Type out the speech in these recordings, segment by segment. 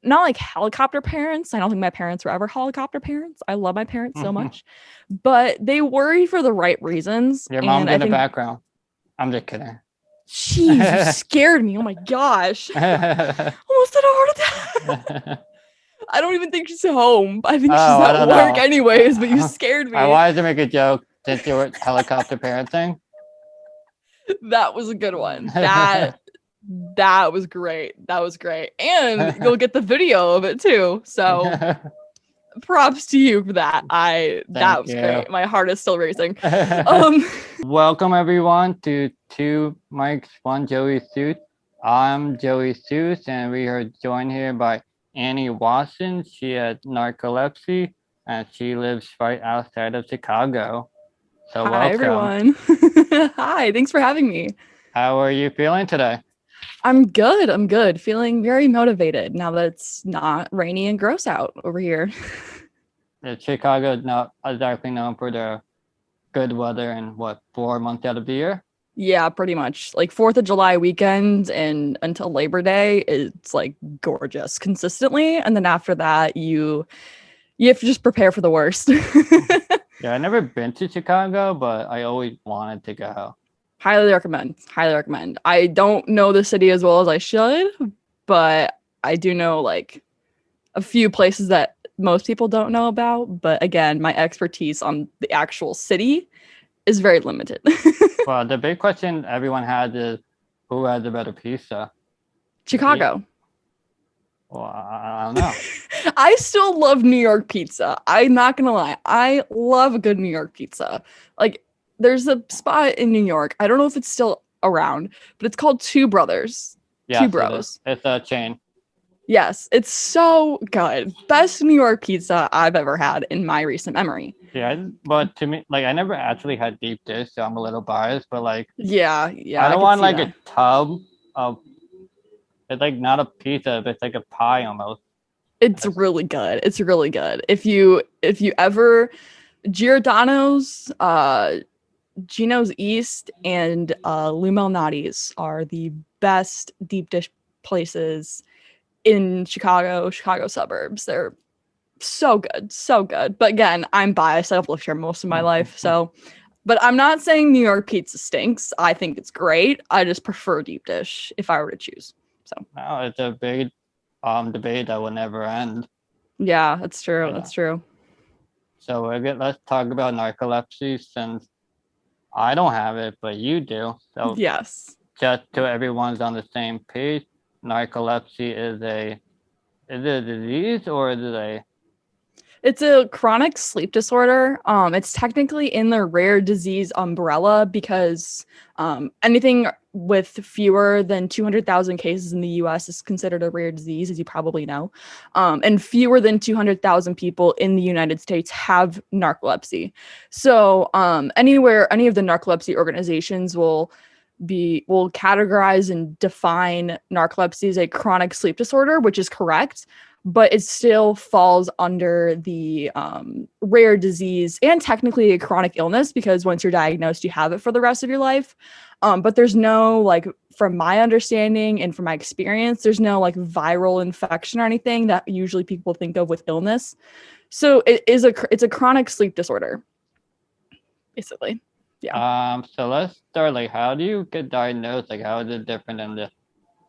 not like helicopter parents. I don't think my parents were ever helicopter parents. I love my parents so much, but they worry for the right reasons. Your And mom's I in the think, background. I'm just kidding. jeez, you scared me. Oh my gosh. Almost had a heart attack. I don't even think she's home. I think she's I at don't work know. anyways, but you scared me. I wanted to make a joke since you were helicopter parenting. That was a good one. That was great. That was great. And you'll get the video of it too. So props to you for that. That was great. My heart is still racing. Welcome everyone to Mics One JoeySooch. I'm JoeySooch, and we are joined here by Annie Watson. She has narcolepsy and she lives right outside of Chicago. So hi, welcome. everyone. Hi, thanks for having me. How are you feeling today? I'm good. Feeling very motivated now that it's not rainy and gross out over here. Chicago is not exactly known for the good weather in 4 months out of the year? Yeah, pretty much. Like 4th of July weekend and until Labor Day, it's like gorgeous consistently. And then after that, you have to just prepare for the worst. Yeah, I've never been to Chicago, but I always wanted to go. Highly recommend. I don't know the city as well as I should, but I do know like a few places that most people don't know about. But again, my expertise on the actual city is very limited. Well, the big question everyone has is who has a better pizza? Chicago. Well, I don't know. I still love New York pizza. I'm not gonna lie. I love a good New York pizza. Like, there's a spot in New York. I don't know if it's still around, but it's called Two Brothers. Yes, Two Bros. It's a chain. Yes, it's so good. Best New York pizza I've ever had in my recent memory. Yeah, but to me, like, I never actually had deep dish, so I'm a little biased. But like, yeah, I don't want like a tub of. It's like not a pizza, but it's like a pie almost. It's really good. If you ever Giordano's, Gino's East, and Lou Malnati's are the best deep dish places in Chicago suburbs. They're so good. But again, I'm biased. I've lived here most of my life, so. But I'm not saying New York pizza stinks. I think it's great. I just prefer deep dish if I were to choose. So. Oh, it's a big debate that will never end. Yeah, that's true. That's true. So let's talk about narcolepsy, since I don't have it, but you do. So yes, just so everyone's on the same page, narcolepsy is it a disease or is it a? It's a chronic sleep disorder. It's technically in the rare disease umbrella because anything with fewer than 200,000 cases in the US is considered a rare disease, as you probably know. And fewer than 200,000 people in the United States have narcolepsy. So any of the narcolepsy organizations will categorize and define narcolepsy as a chronic sleep disorder, which is correct. But it still falls under the rare disease and technically a chronic illness, because once you're diagnosed, you have it for the rest of your life. But there's no, like, from my understanding and from my experience, there's no like viral infection or anything that usually people think of with illness. So it's a chronic sleep disorder, basically. Yeah. So let's start. Like, how do you get diagnosed? Like, how is it different than just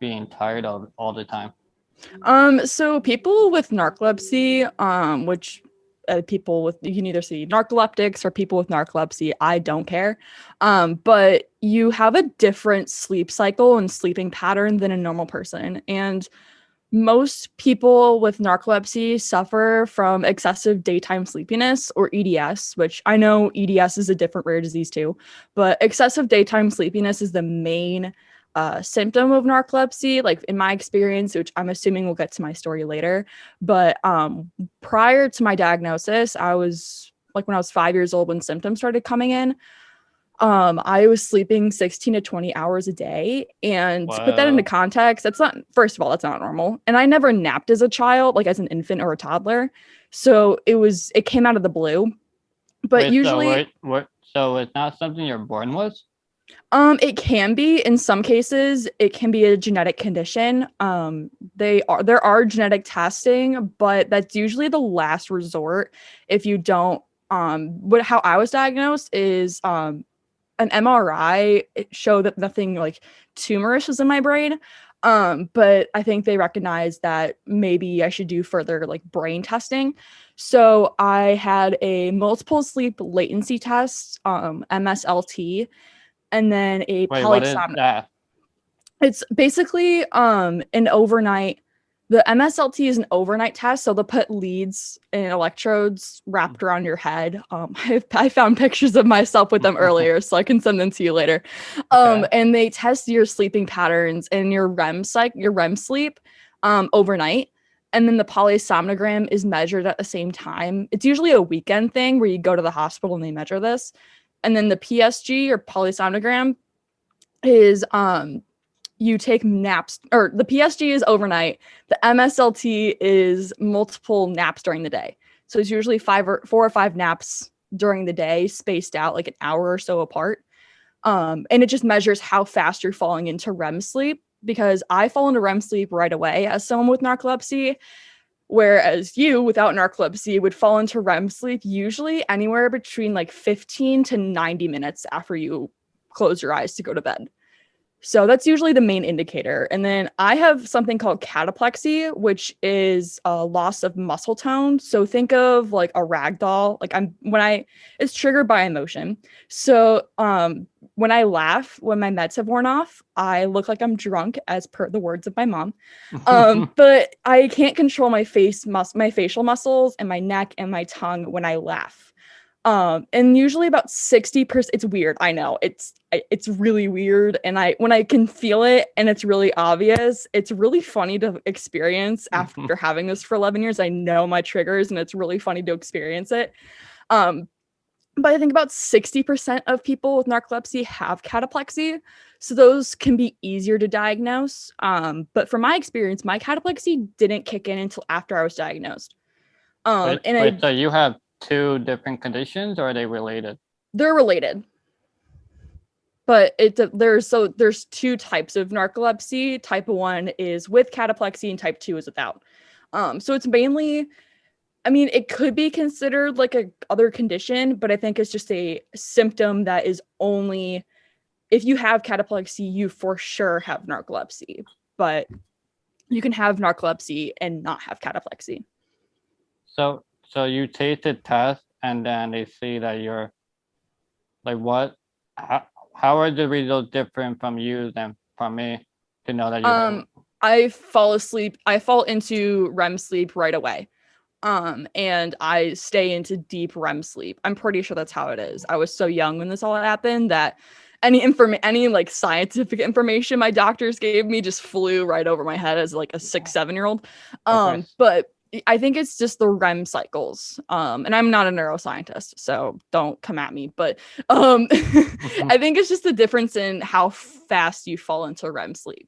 being tired all the time? So people with narcolepsy, which people with, you can either see narcoleptics or people with narcolepsy, I don't care. But you have a different sleep cycle and sleeping pattern than a normal person. And most people with narcolepsy suffer from excessive daytime sleepiness, or EDS, which I know EDS is a different rare disease too, but excessive daytime sleepiness is the main symptom of narcolepsy, like in my experience, which I'm assuming we'll get to my story later. But prior to my diagnosis, I was like, when I was 5 years old, when symptoms started coming in, I was sleeping 16 to 20 hours a day. And to put that into context, first of all, that's not normal. And I never napped as a child, like as an infant or a toddler. So it came out of the blue. But usually. So it's not something you're born with? It can be in some cases, it can be a genetic condition. There are genetic testing, but that's usually the last resort if you don't how I was diagnosed is an MRI showed that nothing like tumorous was in my brain. But I think they recognized that maybe I should do further like brain testing. So I had a multiple sleep latency test, MSLT, and then a Wait, what is polysomnography. that? It's basically an overnight. The MSLT is an overnight test, so they'll put leads and electrodes wrapped around your head. I found pictures of myself with them earlier, so I can send them to you later. Okay. And they test your sleeping patterns and your REM sleep, overnight. And then the polysomnogram is measured at the same time. It's usually a weekend thing where you go to the hospital and they measure this. And then the PSG or polysomnogram is you take naps, or the PSG is overnight. The MSLT is multiple naps during the day. So it's usually 4 or 5 naps during the day, spaced out like an hour or so apart. And it just measures how fast you're falling into REM sleep, because I fall into REM sleep right away as someone with narcolepsy, whereas you without narcolepsy would fall into REM sleep usually anywhere between like 15 to 90 minutes after you close your eyes to go to bed. So that's usually the main indicator. And then I have something called cataplexy, which is a loss of muscle tone. So think of like a rag doll. Like it's triggered by emotion. So when I laugh, when my meds have worn off, I look like I'm drunk, as per the words of my mom. But I can't control my my facial muscles and my neck and my tongue when I laugh. And usually about 60%, it's weird. I know it's really weird. And when I can feel it and it's really obvious, it's really funny to experience after having this for 11 years. I know my triggers and it's really funny to experience it. But I think about 60% of people with narcolepsy have cataplexy. So those can be easier to diagnose. But from my experience, my cataplexy didn't kick in until after I was diagnosed. So you have two different conditions, or are they related? They're related. But there's 2 types of narcolepsy. Type 1 is with cataplexy and type 2 is without. So it's mainly, I mean, it could be considered like a other condition, but I think it's just a symptom that is only if you have cataplexy, you for sure have narcolepsy. But you can have narcolepsy and not have cataplexy. So you take the test and then they see that you're like what? How are the results different from you than from me to know that you have? I fall into REM sleep right away. And I stay into deep REM sleep. I'm pretty sure that's how it is. I was so young when this all happened that any like scientific information my doctors gave me just flew right over my head as like a 6-7-year-old. Okay. But I think it's just the REM cycles. And I'm not a neuroscientist, so don't come at me. But I think it's just the difference in how fast you fall into REM sleep.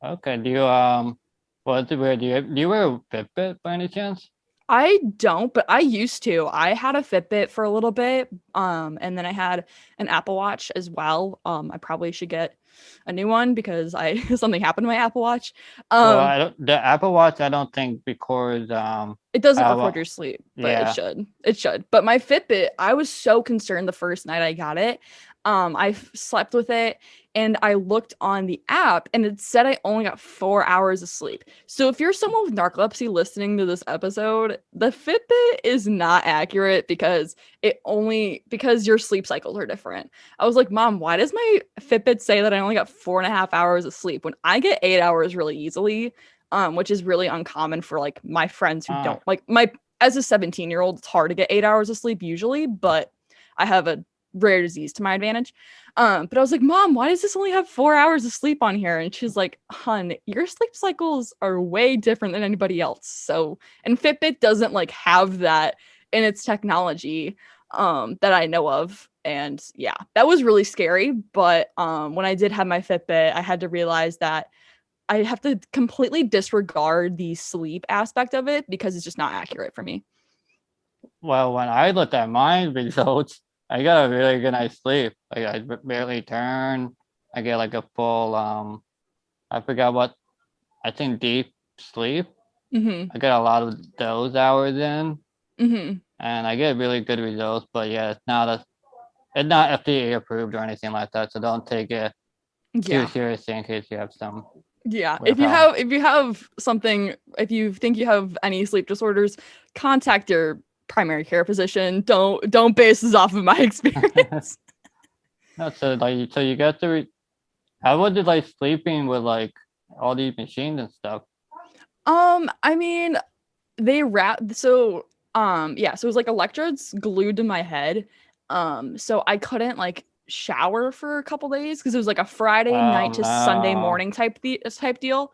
Okay. Do you what's it weird? Do you wear a Fitbit by any chance? I don't, but I used to. I had a Fitbit for a little bit, and then I had an Apple Watch as well. I probably should get a new one because something happened to my Apple Watch. Well, the Apple Watch I don't think records It doesn't record your sleep, but yeah. it should. It should. But my Fitbit, I was so concerned the first night I got it. I slept with it and I looked on the app and it said I only got 4 hours of sleep. So if you're someone with narcolepsy listening to this episode, the Fitbit is not accurate because your sleep cycles are different. I was like, Mom, why does my Fitbit say that I only got 4.5 hours of sleep when I get 8 hours really easily? Which is really uncommon for like my friends who don't like as a 17-year-old, it's hard to get 8 hours of sleep usually, but I have a rare disease to my advantage. But I was like, Mom, why does this only have 4 hours of sleep on here? And she's like, Hun, your sleep cycles are way different than anybody else. So, and Fitbit doesn't like have that in its technology that I know of. And yeah, that was really scary. But when I did have my Fitbit, I had to realize that I have to completely disregard the sleep aspect of it because it's just not accurate for me. Well, when I looked at my results, I got a really good night's sleep. Like I barely turn. I get like a full I forgot what, I think deep sleep. Mm-hmm. I get a lot of those hours in, Mm-hmm. and I get really good results. But yeah, it's not FDA approved or anything like that, so don't take it too Yeah. seriously in case you have some Yeah. weird problem. If you have something, if you think you have any sleep disorders, contact your primary care physician. Don't base this off of my experience. No, so you get to how was it like sleeping with like all these machines and stuff? I mean, they wrap so yeah, so it was like electrodes glued to my head. So I couldn't like shower for a couple days because it was like a Friday Oh night to Sunday no. morning type deal.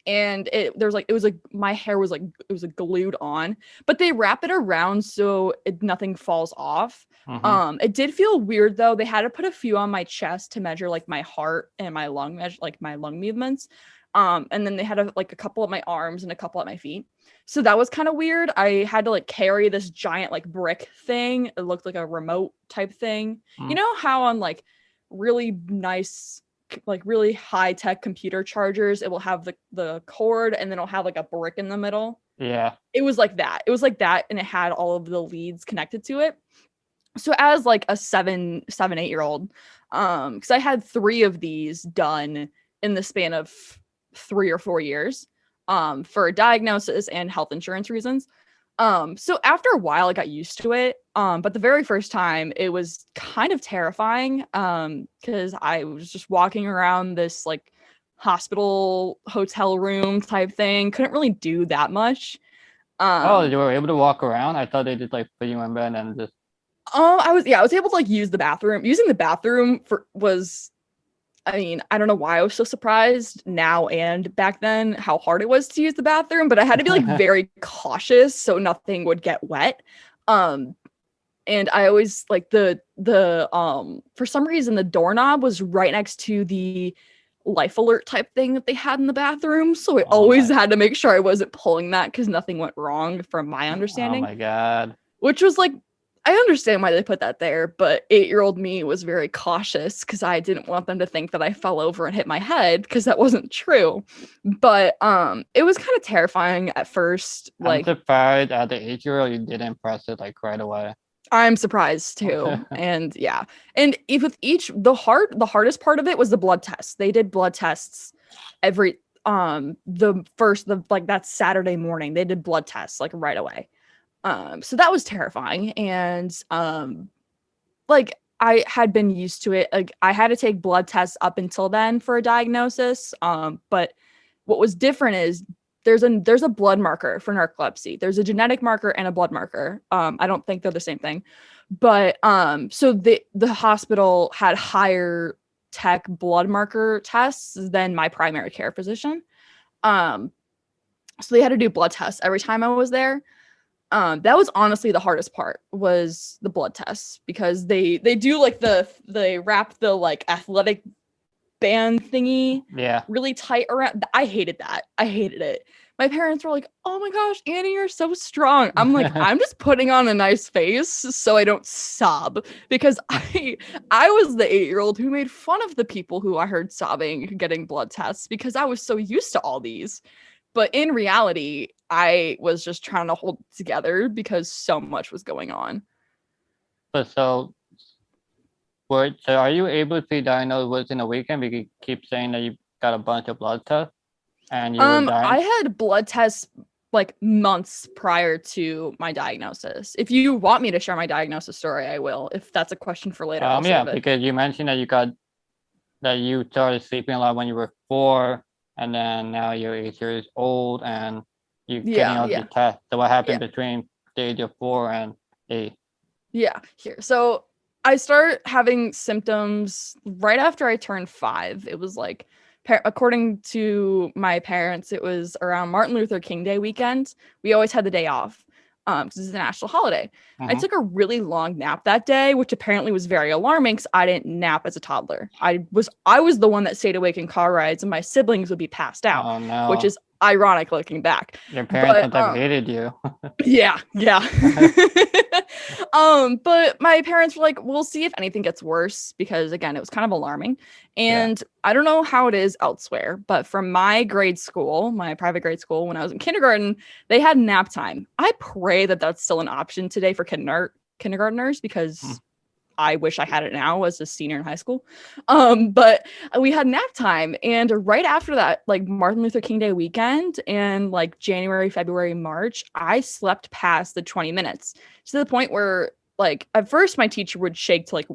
And it was like my hair was like it was like glued on, but they wrap it around so nothing falls off. Mm-hmm. It did feel weird though. They had to put a few on my chest to measure like my heart and my lung measure like my lung movements. And then they had like a couple at my arms and a couple at my feet. So that was kind of weird. I had to like carry this giant like brick thing. It looked like a remote type thing. You know how on like really nice like really high tech computer chargers, it will have the cord and then it'll have like a brick in the middle. Yeah. It was like that. It was like that, and it had all of the leads connected to it. So as like a 8-year-old, because I had 3 of these done in the span of 3 or 4 years, for a diagnosis and health insurance reasons. So after a while, I got used to it. But the very first time, it was kind of terrifying. Because I was just walking around this like hospital hotel room type thing. Couldn't really do that much. Oh, Um, you were able to walk around? I thought they just like put you in bed and just I was able to like use the bathroom. Using the bathroom for was I mean, I don't know why I was so surprised now and back then how hard it was to use the bathroom, but I had to be like very cautious so nothing would get wet. Um and I always like the for some reason the doorknob was right next to the life alert type thing that they had in the bathroom, so I oh always my had to make sure I wasn't pulling that cuz nothing went wrong from my oh understanding, my god. which was like I understand why they put that there, but 8-year-old me was very cautious because I didn't want them to think that I fell over and hit my head because that wasn't true. But it was kind of terrifying at first. I'm Like surprised at the 8-year-old you didn't press it like right away. I'm surprised too. And yeah. And with each the hardest part of it was the blood test. They did blood tests every the like that Saturday morning. They did blood tests like right away. So that was terrifying. And like I had been used to it. Like I had to take blood tests up until then for a diagnosis. But what was different is there's a blood marker for narcolepsy. There's a genetic marker and a blood marker. I don't think they're the same thing. But so the hospital had higher tech blood marker tests than my primary care physician. Um, so they had to do blood tests every time I was there. That was honestly the hardest part was the blood tests because they do like they wrap the like athletic band thingy Yeah. really tight around. I hated that. I hated it. My parents were like, "Oh my gosh, Annie, you're so strong." I'm like, "I'm just putting on a nice face so I don't sob because I was the 8-year-old who made fun of the people who I heard sobbing getting blood tests because I was so used to all these." But in reality, I was just trying to hold it together because so much was going on. But so are you able to be diagnosed within a weekend? Because you keep saying that you got a bunch of blood tests and you were I dying. had blood tests like months prior to my diagnosis. If you want me to share my diagnosis story, I will. If that's a question for later, I'll Yeah, save it. because you mentioned that you started sleeping a lot when you were 4, and then now you're 8 years old and you're getting all the tests. So what happened between the age of 4 and 8? Yeah, here. So I start having symptoms right after I turned 5. It was like, according to my parents, it was around Martin Luther King Day weekend. We always had the day off because it's a national holiday. I took a really long nap that day, which apparently was very alarming because I didn't nap as a toddler. I was the one that stayed awake in car rides, and my siblings would be passed out, Oh no. which is ironic looking back. Your parents must have But hated you. yeah. But my parents were like, we'll see if anything gets worse, because again, it was kind of alarming. And I don't know how it is elsewhere, but from my grade school, my private grade school, when I was in kindergarten, they had nap time. I pray that that's still an option today for kindergartners, because I wish I had it now as a senior in high school. But we had nap time, and right after that, like Martin Luther King Day weekend and like January, February, March, I slept past the 20 minutes, to the point where like at first my teacher would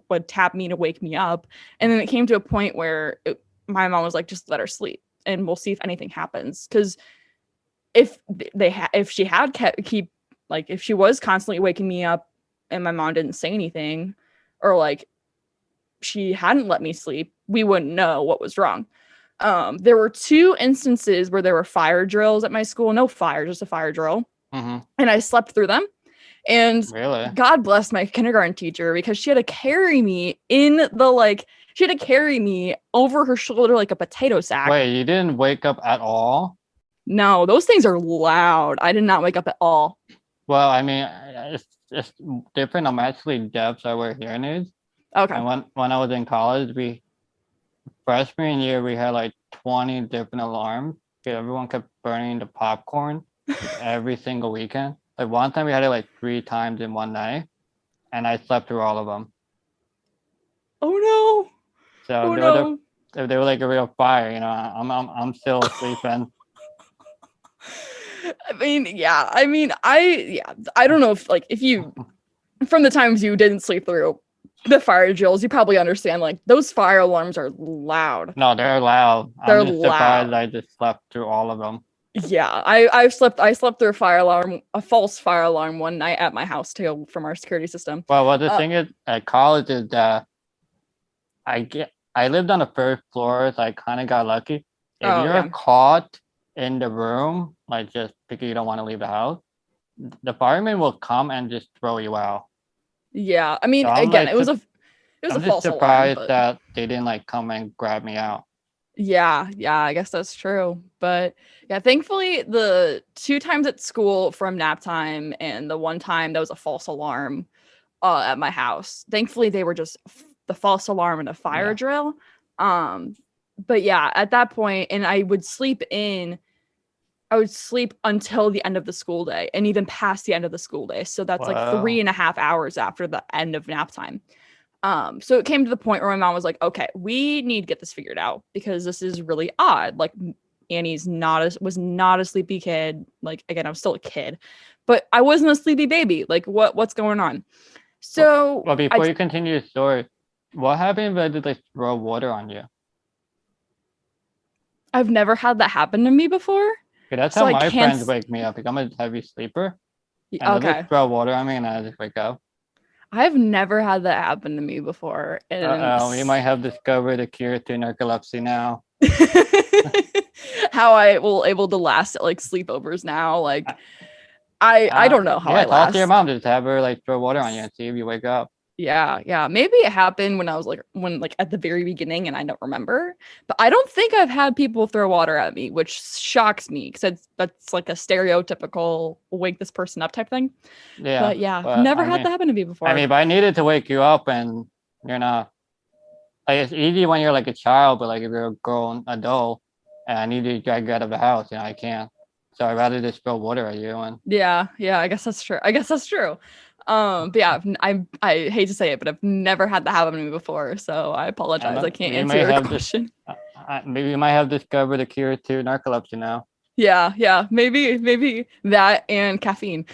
would tap me to wake me up, and then it came to a point where my mom was like, just let her sleep and we'll see if anything happens. Because if if she had if she was constantly waking me up and my mom didn't say anything, or like she hadn't let me sleep, we wouldn't know what was wrong. There were 2 instances where there were fire drills at my school. No fire, just a fire drill. And I slept through them. And Really? God bless my kindergarten teacher, because she had to carry me she had to carry me over her shoulder like a potato sack. Wait, you didn't wake up at all? No, those things are loud. I did not wake up at all. Well, I mean, it's different. I'm actually deaf, so I wear hearing aids. Okay. And when I was in college, freshman year, we had like 20 different alarms. Everyone kept burning the popcorn every single weekend. Like one time we had it like 3 times in one night, and I slept through all of them. Oh no. So they were like a real fire, you know. I'm still sleeping. I don't know if you, from the times you didn't sleep through the fire drills, you probably understand like those fire alarms are loud. No, they're loud. I'm just surprised I just slept through all of them. Yeah, I slept through a false fire alarm one night at my house too, from our security system. Well, the thing is at college is that I lived on the 1st floor, so I kind of got lucky. If you're caught in the room, like just because you don't want to leave the house, the fireman will come and just throw you out. Yeah, I mean, so again, it was a false alarm. I'm surprised that they didn't like come and grab me out. Yeah, I guess that's true. But yeah, thankfully the 2 times at school from nap time and the 1 time that was a false alarm at my house, thankfully they were just the false alarm and a fire drill. But yeah, at that point, and I would sleep until the end of the school day, and even past the end of the school day. So that's like 3.5 hours after the end of nap time. So it came to the point where my mom was like, okay, we need to get this figured out, because this is really odd. Like Annie's was not a sleepy kid. Like, again, I was still a kid, but I wasn't a sleepy baby. Like what's going on? So well, before you continue your story, what happened if I did like throw water on you? I've never had that happen to me before. Okay, that's how my friends wake me up. Like, I'm a heavy sleeper. And they'll just throw water on me and I just wake up. I've never had that happen to me before. And we might have discovered a cure to narcolepsy now. How I will able to last at like sleepovers now. Like I don't know how I last. Talk to your mom, just have her like throw water on you and see if you wake up. Yeah. Maybe it happened when I was at the very beginning and I don't remember. But I don't think I've had people throw water at me, which shocks me, because that's like a stereotypical wake this person up type thing. Yeah. But yeah, never had that happen to me before. I mean, but I needed to wake you up, and you're not like, it's easy when you're like a child, but like if you're a grown adult and I need to drag you out of the house, I can't. So I'd rather just throw water at you. And yeah, I guess that's true. But yeah, I hate to say it, but I've never had that happen to me before, so I apologize. I can't answer your question. Maybe you might have discovered a cure to narcolepsy now. Yeah, maybe that and caffeine.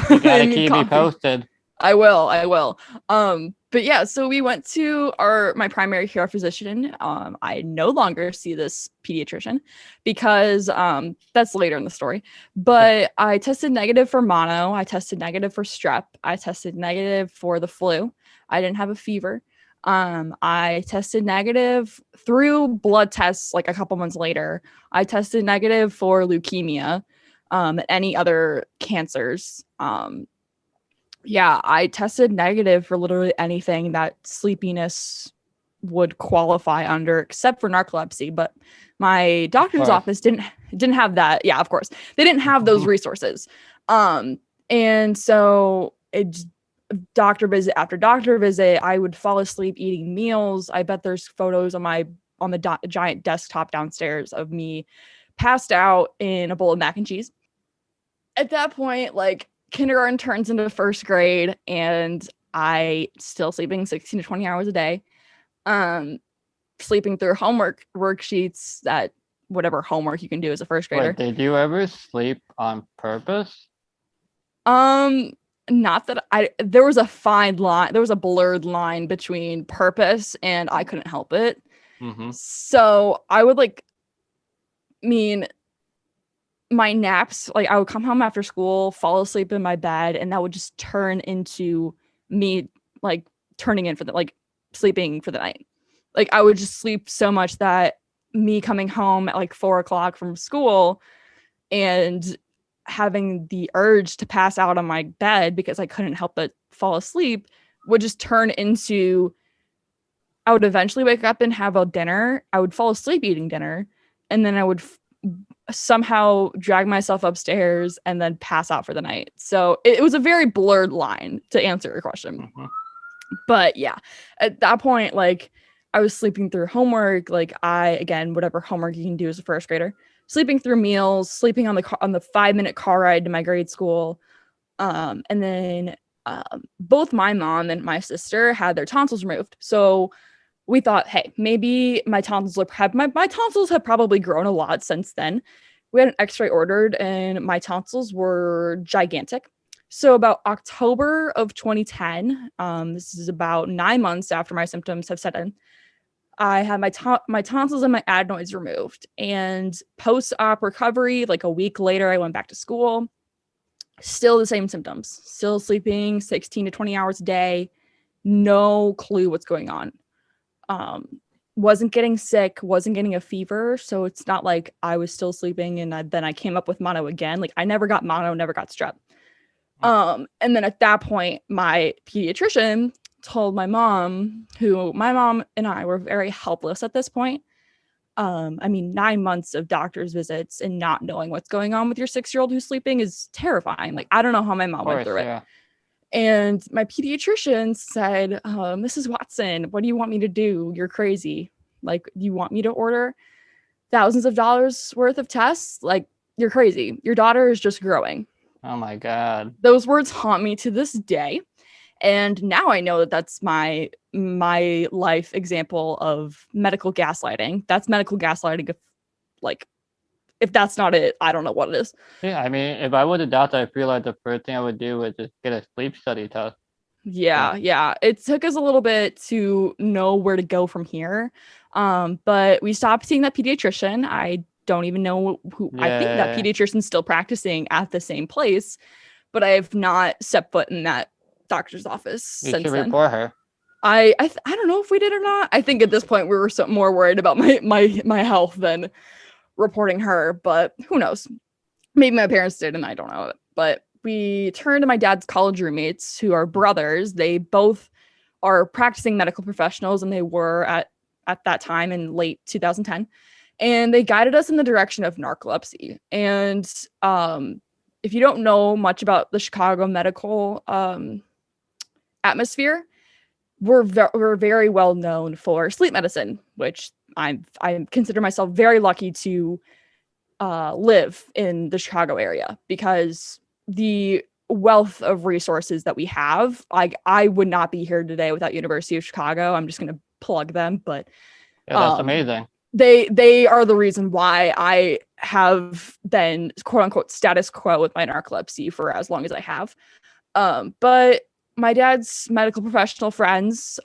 You gotta keep me posted. I will. But yeah, so we went to my primary care physician. I no longer see this pediatrician because that's later in the story. But I tested negative for mono. I tested negative for strep. I tested negative for the flu. I didn't have a fever. I tested negative through blood tests like a couple months later. I tested negative for leukemia, any other cancers. Yeah, I tested negative for literally anything that sleepiness would qualify under, except for narcolepsy. But my doctor's office didn't have that. Yeah, of course. They didn't have those resources. And so it's doctor visit after doctor visit. I would fall asleep eating meals. I bet there's photos on the giant desktop downstairs of me passed out in a bowl of mac and cheese. At that point, like, kindergarten turns into first grade, and I still sleeping 16 to 20 hours a day. Sleeping through homework worksheets, that whatever homework you can do as a first grader. Wait, did you ever sleep on purpose? Not that there was a fine line, there was a blurred line between purpose and I couldn't help it. So I would my naps, like I would come home after school, fall asleep in my bed, and that would just turn into me like turning in for sleeping for the night. Like I would just sleep so much that me coming home at like 4:00 from school and having the urge to pass out on my bed because I couldn't help but fall asleep would just turn into, I would eventually wake up and have a dinner. I would fall asleep eating dinner, and then I would somehow drag myself upstairs and then pass out for the night. So it was a very blurred line, to answer your question. But yeah, at that point, like I was sleeping through homework, like again, whatever homework you can do as a first grader, sleeping through meals, sleeping on the 5-minute car ride to my grade school. And then both my mom and my sister had their tonsils removed. So we thought, hey, maybe my tonsils my tonsils have probably grown a lot since then. We had an x-ray ordered, and my tonsils were gigantic. So about October of 2010, this is about 9 months after my symptoms have set in, I had my tonsils and my adenoids removed. And post-op recovery, like a week later, I went back to school. Still the same symptoms. Still sleeping 16 to 20 hours a day. No clue what's going on. Wasn't getting sick, wasn't getting a fever. So it's not like I was still sleeping and then I came up with mono again. Like I never got mono, never got strep. And then at that point, my pediatrician told my mom and I were very helpless at this point. 9 months of doctor's visits and not knowing what's going on with your 6-year-old who's sleeping is terrifying. Like, I don't know how my mom went through it. And my pediatrician said, Mrs. Watson, what do you want me to do? You're crazy. Like, you want me to order thousands of dollars worth of tests? Like, you're crazy. Your daughter is just growing. Oh my God. Those words haunt me to this day. And now I know that that's my life example of medical gaslighting. That's medical gaslighting. If that's not it, I don't know what it is. Yeah, I mean, if I was a doctor, I feel like the first thing I would do was just get a sleep study test. Yeah. It took us a little bit to know where to go from here. But we stopped seeing that pediatrician. I don't even know who. I think that pediatrician's still practicing at the same place, but I have not set foot in that doctor's office since then. You should report her. I don't know if we did or not. I think at this point we were more worried about my health than reporting her, but who knows? Maybe my parents did and I don't know it. But we turned to my dad's college roommates, who are brothers. They both are practicing medical professionals, and they were at that time in late 2010. And they guided us in the direction of narcolepsy. And if you don't know much about the Chicago medical atmosphere, we're very well known for sleep medicine, which I consider myself very lucky to live in the Chicago area, because the wealth of resources that we have, I would not be here today without University of Chicago. I'm just going to plug them, but that's amazing. They are the reason why I have been quote unquote status quo with my narcolepsy for as long as I have. But my dad's medical professional friends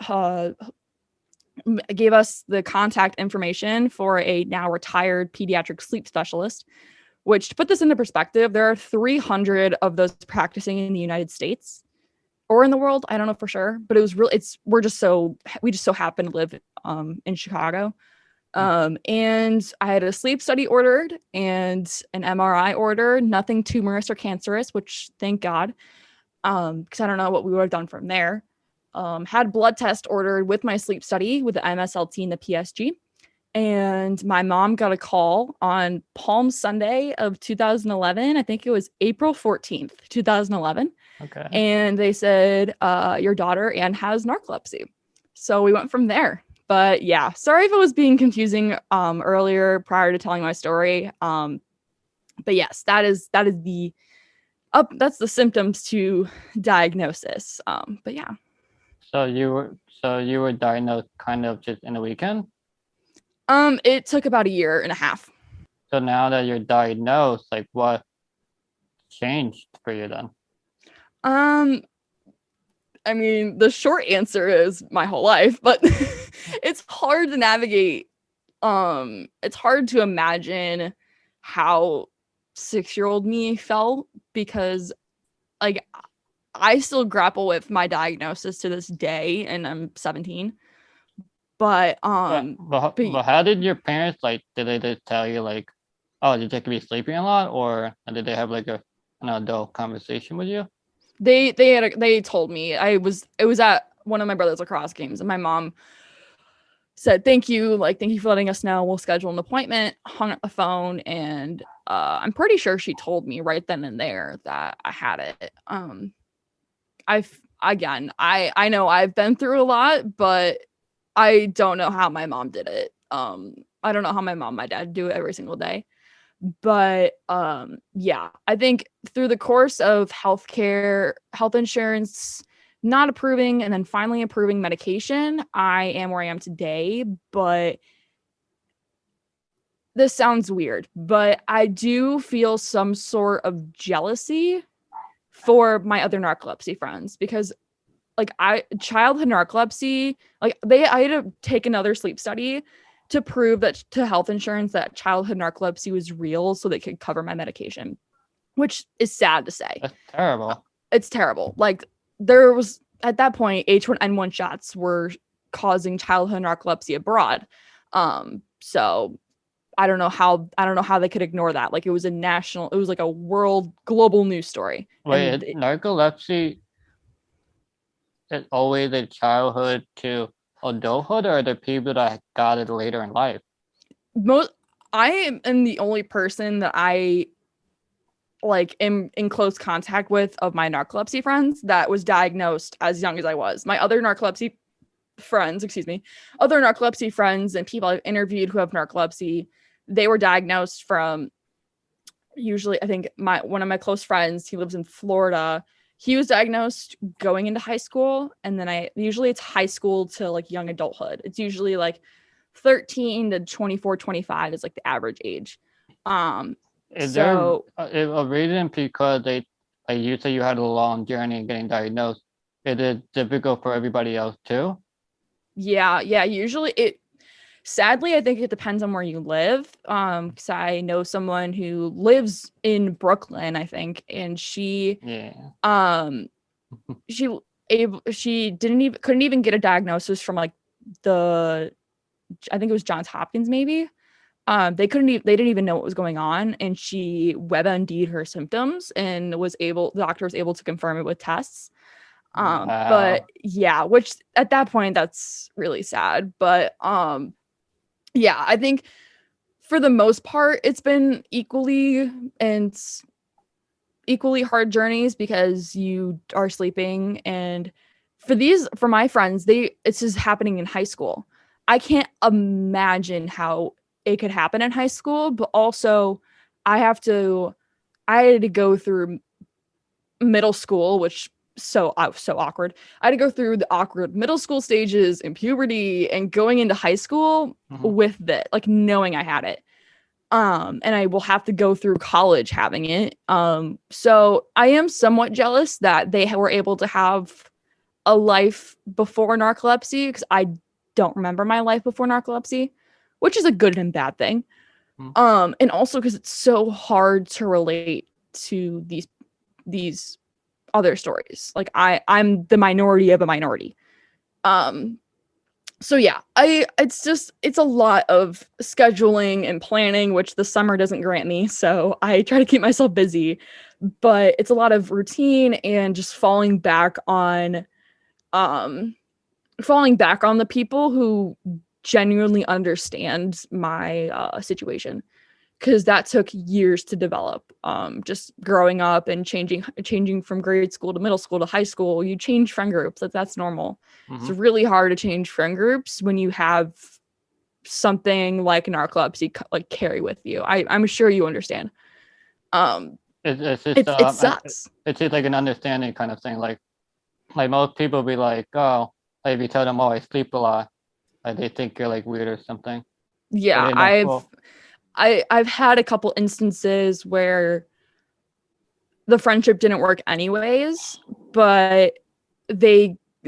gave us the contact information for a now retired pediatric sleep specialist, which, to put this into perspective, there are 300 of those practicing in the United States or in the world. I don't know for sure, but it was really, we just so happen to live in Chicago. And I had a sleep study ordered and an MRI ordered, nothing tumorous or cancerous, which thank God, because I don't know what we would have done from there. had blood test ordered with my sleep study with the MSLT and the PSG. And my mom got a call on Palm Sunday of 2011. I think it was April 14th, 2011. Okay. And they said, your daughter Anne has narcolepsy. So we went from there. But yeah, sorry if it was being confusing earlier prior to telling my story. But yes, that's the symptoms to diagnosis. But yeah. So you were diagnosed kind of just in a weekend? It took about a year and a half. So now that you're diagnosed, like what changed for you then? I mean, the short answer is my whole life, but it's hard to navigate. It's hard to imagine how 6-year-old me felt because like I still grapple with my diagnosis to this day and I'm 17. But how did your parents, like, did they just tell you like, oh, you just be sleeping a lot, or did they have like an adult conversation with you? They told me it was at one of my brother's lacrosse games and my mom said thank you for letting us know, we'll schedule an appointment, hung up the phone, and I'm pretty sure she told me right then and there that I had it. I know I've been through a lot, but I don't know how my mom did it. I don't know how my mom and my dad do it every single day. But yeah, I think through the course of health insurance not approving and then finally approving medication, I am where I am today. But this sounds weird, but I do feel some sort of jealousy for my other narcolepsy friends because like childhood narcolepsy, like I had to take another sleep study to prove that to health insurance that childhood narcolepsy was real so they could cover my medication, which is sad to say. That's terrible. It's terrible. Like there was at that point H1N1 shots were causing childhood narcolepsy abroad. So I don't know how they could ignore that. Like it was like a global news story. Wait, narcolepsy is always a childhood to adulthood, or are there people that got it later in life? I am the only person that I like am in close contact with of my narcolepsy friends that was diagnosed as young as I was. My other narcolepsy friends and people I've interviewed who have narcolepsy, they were diagnosed from usually, I think one of my close friends, he lives in Florida. He was diagnosed going into high school, and then usually it's high school to like young adulthood. It's usually like 13 to 24, 25 is like the average age. Is there a reason because you say you had a long journey getting diagnosed? Is it difficult for everybody else too? Yeah. Usually sadly, I think it depends on where you live. Because I know someone who lives in Brooklyn, I think, and she couldn't even get a diagnosis from like I think it was Johns Hopkins, maybe. They didn't even know what was going on, and she WebMD'd her symptoms and the doctor was able to confirm it with tests. Wow. But yeah, which at that point that's really sad. But yeah, I think for the most part, it's been equally hard journeys because you are sleeping. And for my friends, it's just happening in high school. I can't imagine how it could happen in high school, but also I had to go through middle school, which so awkward. I had to go through the awkward middle school stages and puberty and going into high school with it, like knowing I had it. And I will have to go through college having it. So I am somewhat jealous that they were able to have a life before narcolepsy because I don't remember my life before narcolepsy, which is a good and bad thing. And also because it's so hard to relate to these other stories. Like I'm the minority of a minority. So yeah, it's a lot of scheduling and planning, which the summer doesn't grant me. So I try to keep myself busy, but it's a lot of routine and just falling back on falling back on the people who genuinely understand my situation, because that took years to develop. Just growing up and changing from grade school to middle school to high school, you change friend groups. That's normal. It's really hard to change friend groups when you have something like narcolepsy like carry with you. I'm sure you understand. It sucks. It's just like an understanding kind of thing. Like most people be like, oh, like if you tell them, oh, I sleep a lot, like they think you're like weird or something. Yeah, I've had a couple instances where the friendship didn't work anyways, but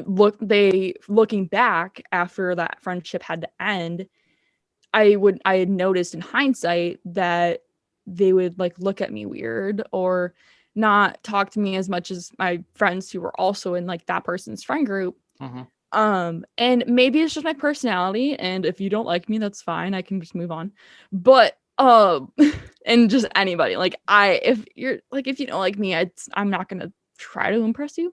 looking back after that friendship had to end, I had noticed in hindsight that they would like look at me weird or not talk to me as much as my friends who were also in like that person's friend group. And maybe it's just my personality, and if you don't like me, that's fine. I can just move on. But and just anybody, like if you don't like me, I'm not gonna try to impress you,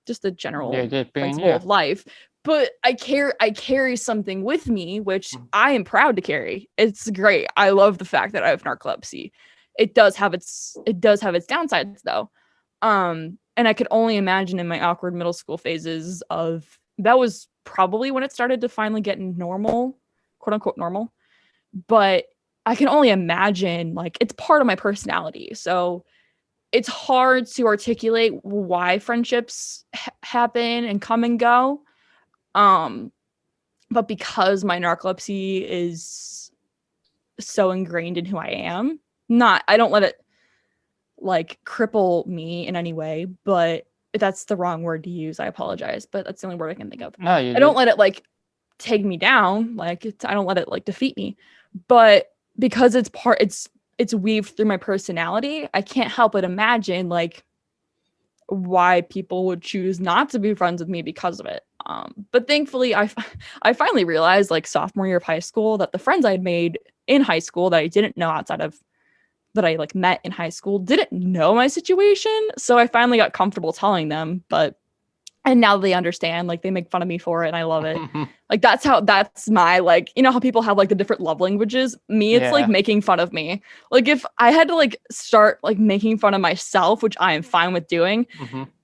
just a general principle of life. But I carry something with me, which I am proud to carry. It's great. I love the fact that I have narcolepsy. It does have its downsides though. And I could only imagine in my awkward middle school phases that was probably when it started to finally get normal, quote unquote normal. But I can only imagine, like, it's part of my personality. So it's hard to articulate why friendships happen and come and go. But because my narcolepsy is so ingrained in who I am, I don't let it like cripple me in any way, but that's the wrong word to use. I apologize, but that's the only word I can think of. No, I don't let it like take me down. Like I don't let it like defeat me, but because it's weaved through my personality, I can't help but imagine like why people would choose not to be friends with me because of it. But thankfully I finally realized like sophomore year of high school that the friends I had made in high school that I didn't know outside of that I like met in high school didn't know my situation. So I finally got comfortable telling them, and now they understand, like they make fun of me for it and I love it. Like that's my, like, how people have like the different love languages. Me, it's like making fun of me. Like if I had to like start like making fun of myself, which I am fine with doing,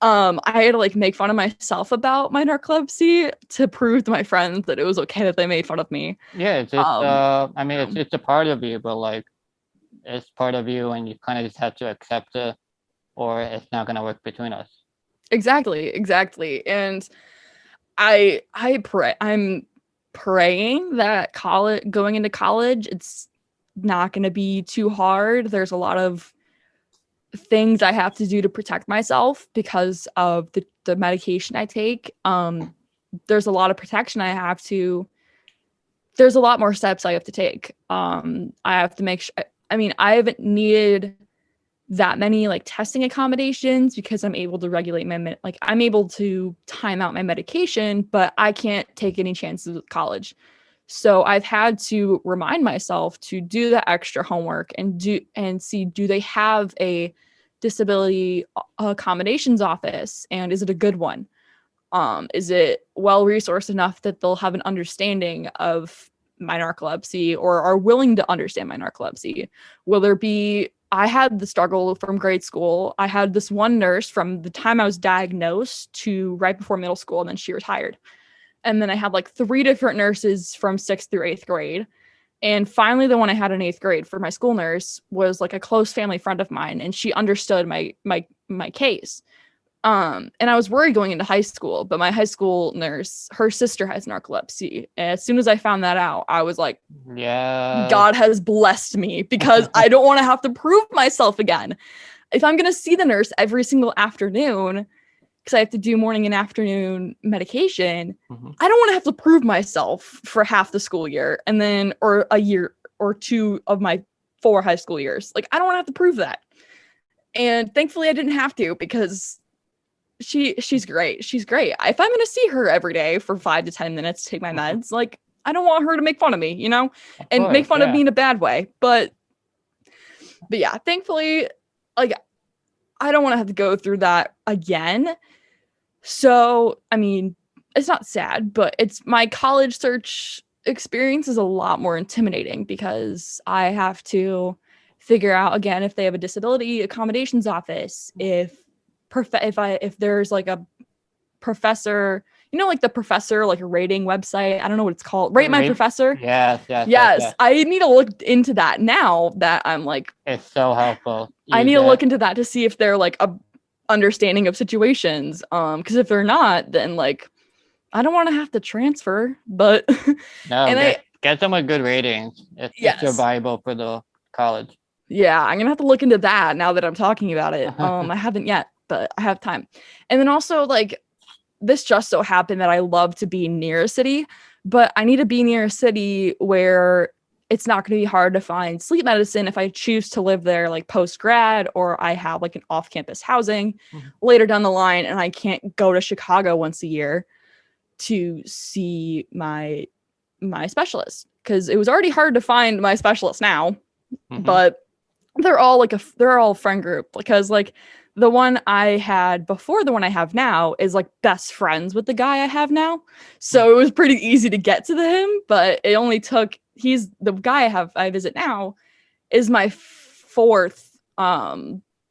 I had to like make fun of myself about my narcolepsy to prove to my friends that it was okay that they made fun of me. Yeah, it's just I mean it's a part of you, but like it's part of you and you kind of just have to accept it or it's not going to work between us. Exactly. And I'm praying that going into college, it's not going to be too hard. There's a lot of things I have to do to protect myself because of the medication I take. There's a lot of protection there's a lot more steps I have to take. I have to make sure, I haven't needed that many like testing accommodations because I'm able to regulate I'm able to time out my medication, but I can't take any chances with college. So I've had to remind myself to do the extra homework and see, do they have a disability accommodations office, and is it a good one? Is it well resourced enough that they'll have an understanding of my narcolepsy or are willing to understand my narcolepsy? Will there be, I had the struggle from grade school. I had this one nurse from the time I was diagnosed to right before middle school, and then she retired. And then I had like 3 different nurses from 6th through 8th grade. And finally, the one I had in 8th grade for my school nurse was like a close family friend of mine, and she understood my case. And I was worried going into high school, but my high school nurse, her sister has narcolepsy. And as soon as I found that out, I was like, yeah, God has blessed me, because I don't want to have to prove myself again. If I'm going to see the nurse every single afternoon, because I have to do morning and afternoon medication, I don't want to have to prove myself for half the school year and then, or a year or 2 of my 4 high school years. Like, I don't want to have to prove that. And thankfully I didn't have to, because she's great. She's great. If I'm going to see her every day for 5 to 10 minutes to take my meds, like, I don't want her to make fun of me, and make fun of me in a bad way. But yeah, thankfully, like, I don't want to have to go through that again. So, I mean, it's not sad, but it's my college search experience is a lot more intimidating because I have to figure out again if they have a disability accommodations office, if there's like a professor, like the professor like a rating website. I don't know what it's called. Rate My Professor. Yes. I need to look into that now that I'm like, it's so helpful. I need to look into that to see if they're like a understanding of situations. Because if they're not, then like I don't want to have to transfer. But No, and get them a good ratings. It's survivable for the college. Yeah, I'm gonna have to look into that now that I'm talking about it. I haven't yet, but I have time. And then also like this just so happened that I love to be near a city, but I need to be near a city where it's not going to be hard to find sleep medicine if I choose to live there like post grad, or I have like an off campus housing later down the line and I can't go to Chicago once a year to see my specialist, because it was already hard to find my specialist now, but they're all friend group, because like the one I had before the one I have now is like best friends with the guy I have now. So it was pretty easy to get to him, but it only took, he's the guy I visit now is my fourth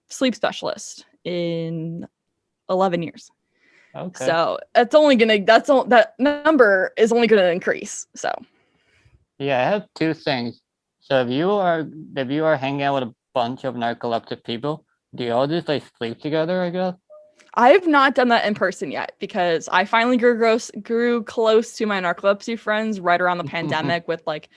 sleep specialist in 11 years. Okay. So that number is only gonna increase. So yeah, I have two things. So if you are hanging out with a bunch of narcoleptic people, do you all just like sleep together, I guess? I've not done that in person yet because I finally grew close to my narcolepsy friends right around the pandemic with like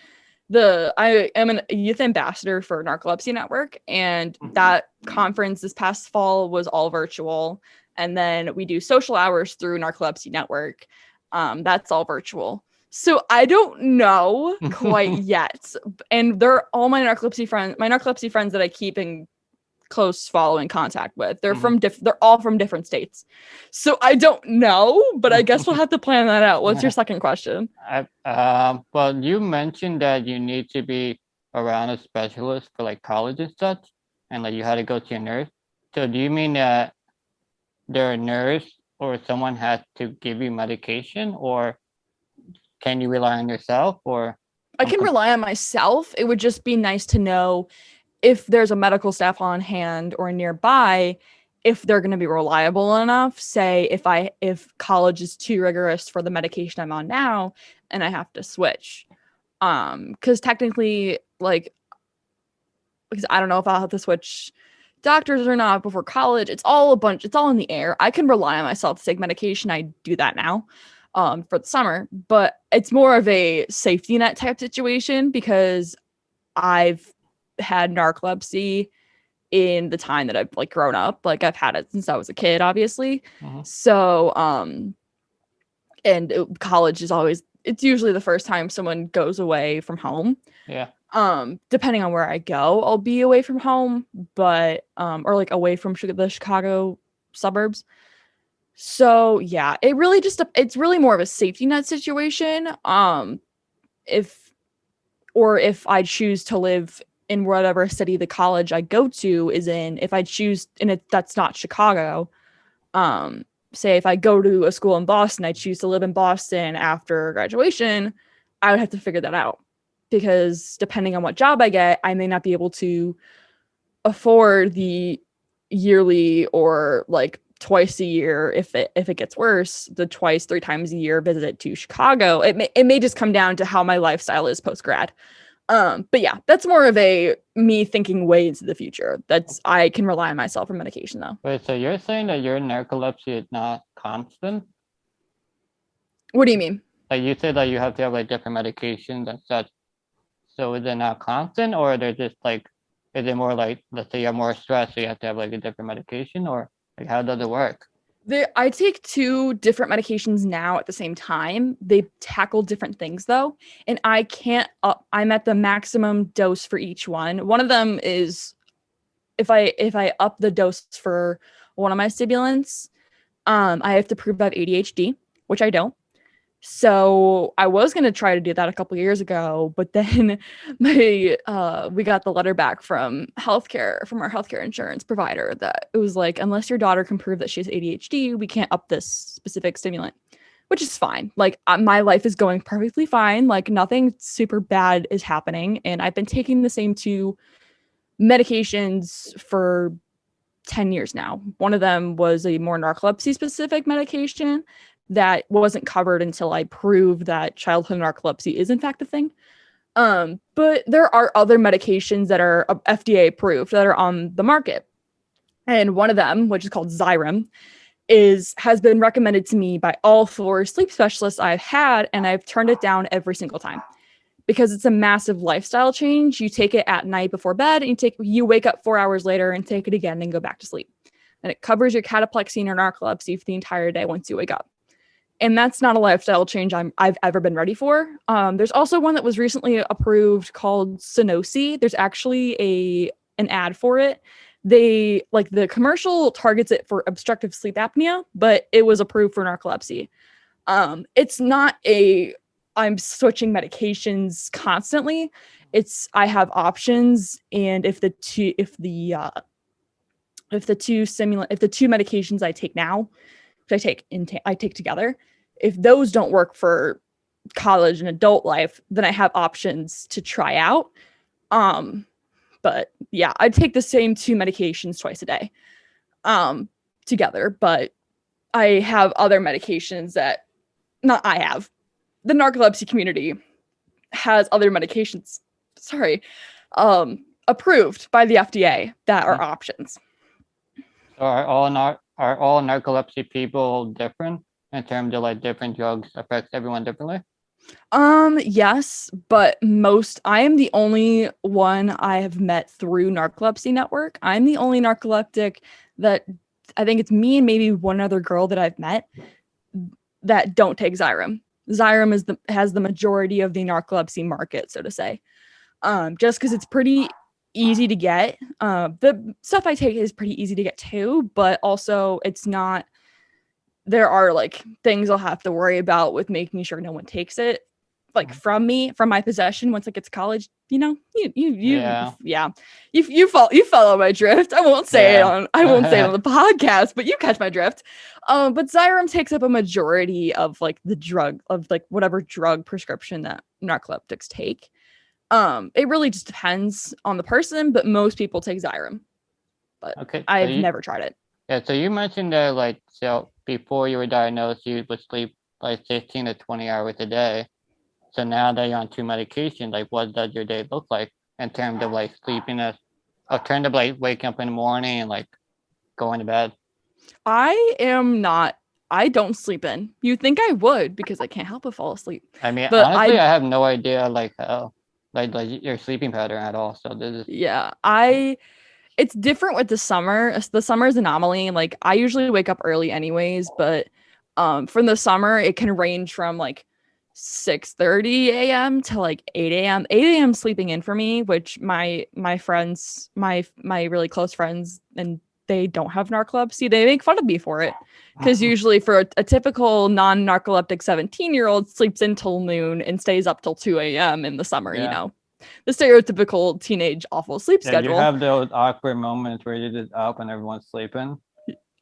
I am a youth ambassador for Narcolepsy Network, and that conference this past fall was all virtual. And then we do social hours through Narcolepsy Network. That's all virtual. So I don't know quite yet. And they're all my narcolepsy friends that I keep in close following contact with. They're they're all from different states. So I don't know, but I guess we'll have to plan that out. What's your second question? Well, you mentioned that you need to be around a specialist for like college and such, and like you had to go to a nurse. So do you mean that their nurse or someone has to give you medication, or can you rely on yourself? Or I can rely on myself. It would just be nice to know if there's a medical staff on hand or nearby, if they're going to be reliable enough. Say if college is too rigorous for the medication I'm on now and I have to switch. Because technically, like, because I don't know if I'll have to switch doctors or not before college. It's all in the air. I can rely on myself to take medication. I do that now for the summer, but it's more of a safety net type situation because I've had narcolepsy in the time that I've like grown up. Like I've had it since I was a kid, obviously. So and college is it's usually the first time someone goes away from home. Yeah. Depending on where I go, I'll be away from home, but or like away from the Chicago suburbs. So yeah, it's really more of a safety net situation. If I choose to live in whatever city the college I go to is in, if I choose, and that's not Chicago, say if I go to a school in Boston, I choose to live in Boston after graduation, I would have to figure that out, because depending on what job I get, I may not be able to afford the yearly or like twice a year, if it gets worse, the 3 times a year visit to Chicago. It may just come down to how my lifestyle is post grad. But yeah, that's more of a me thinking way into the future. I can rely on myself for medication though. Wait, so you're saying that your narcolepsy is not constant? What do you mean? Like you said that you have to have like different medications and such. So is it not constant, or they're just like, is it more like, let's say you have more stress, so you have to have like a different medication, or like how does it work? I take 2 different medications now at the same time. They tackle different things though, and I'm at the maximum dose for each one. One of them is if I up the dose for one of my stimulants, I have to prove I have ADHD, which I don't. So I was going to try to do that a couple years ago, but then we got the letter back from our healthcare insurance provider that it was like, unless your daughter can prove that she has ADHD, we can't up this specific stimulant, which is fine. Like my life is going perfectly fine. Like nothing super bad is happening. And I've been taking the same two medications for 10 years now. One of them was a more narcolepsy specific medication that wasn't covered until I proved that childhood narcolepsy is in fact a thing. But there are other medications that are FDA approved that are on the market. And one of them, which is called Xyrem, has been recommended to me by all 4 sleep specialists I've had, and I've turned it down every single time because it's a massive lifestyle change. You take it at night before bed, and you wake up 4 hours later and take it again and go back to sleep. And it covers your cataplexy and your narcolepsy for the entire day once you wake up. And that's not a lifestyle change I've ever been ready for. There's also one that was recently approved called Sunosi. There's actually an ad for it. They like the commercial targets it for obstructive sleep apnea, but it was approved for narcolepsy. It's not I'm switching medications constantly. I have options, and if the two medications I take now, which I take together, if those don't work for college and adult life, then I have options to try out. But yeah, I take the same 2 medications twice a day, together. But I have other medications the narcolepsy community has other medications, approved by the FDA that are options. So are all narcolepsy people different in terms of like different drugs affects everyone differently? Yes, but I am the only one I have met through Narcolepsy Network. I'm the only narcoleptic that I think it's me and maybe one other girl that I've met that don't take Xyrem. Xyrem has the majority of the narcolepsy market, so to say. Just because it's pretty easy to get. The stuff I take is pretty easy to get too, but also it's not. There are like things I'll have to worry about with making sure no one takes it, like from my possession once I get to college. You know, you follow my drift. I won't say it on the podcast, but you catch my drift. But Xyrem takes up a majority of like the drug of like whatever drug prescription that narcoleptics take. It really just depends on the person, but most people take Xyrem. But okay, I've never tried it. Yeah, so you mentioned that like so before you were diagnosed, you would sleep like 15 to 20 hours a day. So now that you're on 2 medications, like what does your day look like in terms of like sleepiness, in terms of like waking up in the morning and like going to bed? I don't sleep in. You'd think I would because I can't help but fall asleep. I mean, but honestly, I have no idea like how like your sleeping pattern at all. So this is it's different with the summer. The summer's anomaly. Like I usually wake up early anyways, but from the summer it can range from like 6:30 a.m. to like 8 a.m. 8 a.m. sleeping in for me, which my friends, my really close friends, and they don't have narcolepsy. They make fun of me for it because usually for a typical non-narcoleptic 17-year-old sleeps until noon and stays up till 2 a.m. in the summer, you know. The stereotypical teenage awful sleep schedule. You have those awkward moments where you're just up and everyone's sleeping.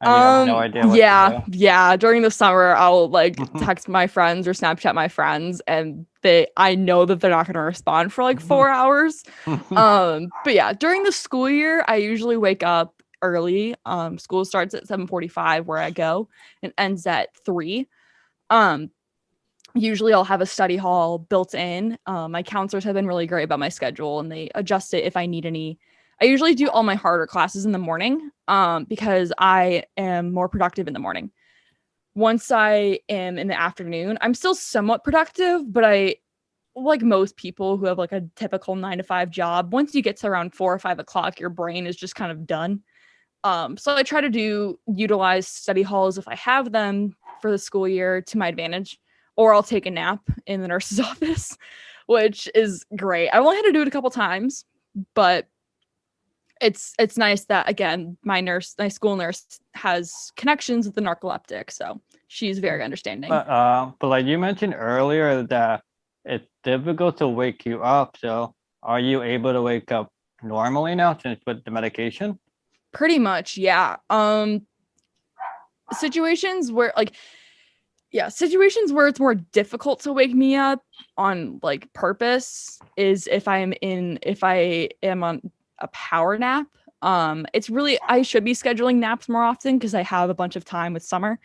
And you have no idea what to do. Yeah. During the summer, I'll like text my friends or Snapchat my friends, and I know that they're not going to respond for like 4 hours. But yeah, during the school year, I usually wake up early. School starts at 7:45 where I go and ends at 3. Usually I'll have a study hall built in. My counselors have been really great about my schedule and they adjust it if I need any. I usually do all my harder classes in the morning because I am more productive in the morning. Once I am in the afternoon, I'm still somewhat productive, but I, like most people who have like a typical 9-to-5 job, once you get to around 4 or 5 o'clock, your brain is just kind of done. So I try to utilize study halls if I have them for the school year to my advantage. Or I'll take a nap in the nurse's office, which is great. I've only had to do it a couple times, but it's nice that, again, my school nurse has connections with the narcoleptic. So she's very understanding. But like you mentioned earlier that it's difficult to wake you up. So are you able to wake up normally now since with the medication? Pretty much, yeah. Situations where situations where it's more difficult to wake me up on like purpose is if I am on a power nap. It's really, I should be scheduling naps more often because I have a bunch of time with summer,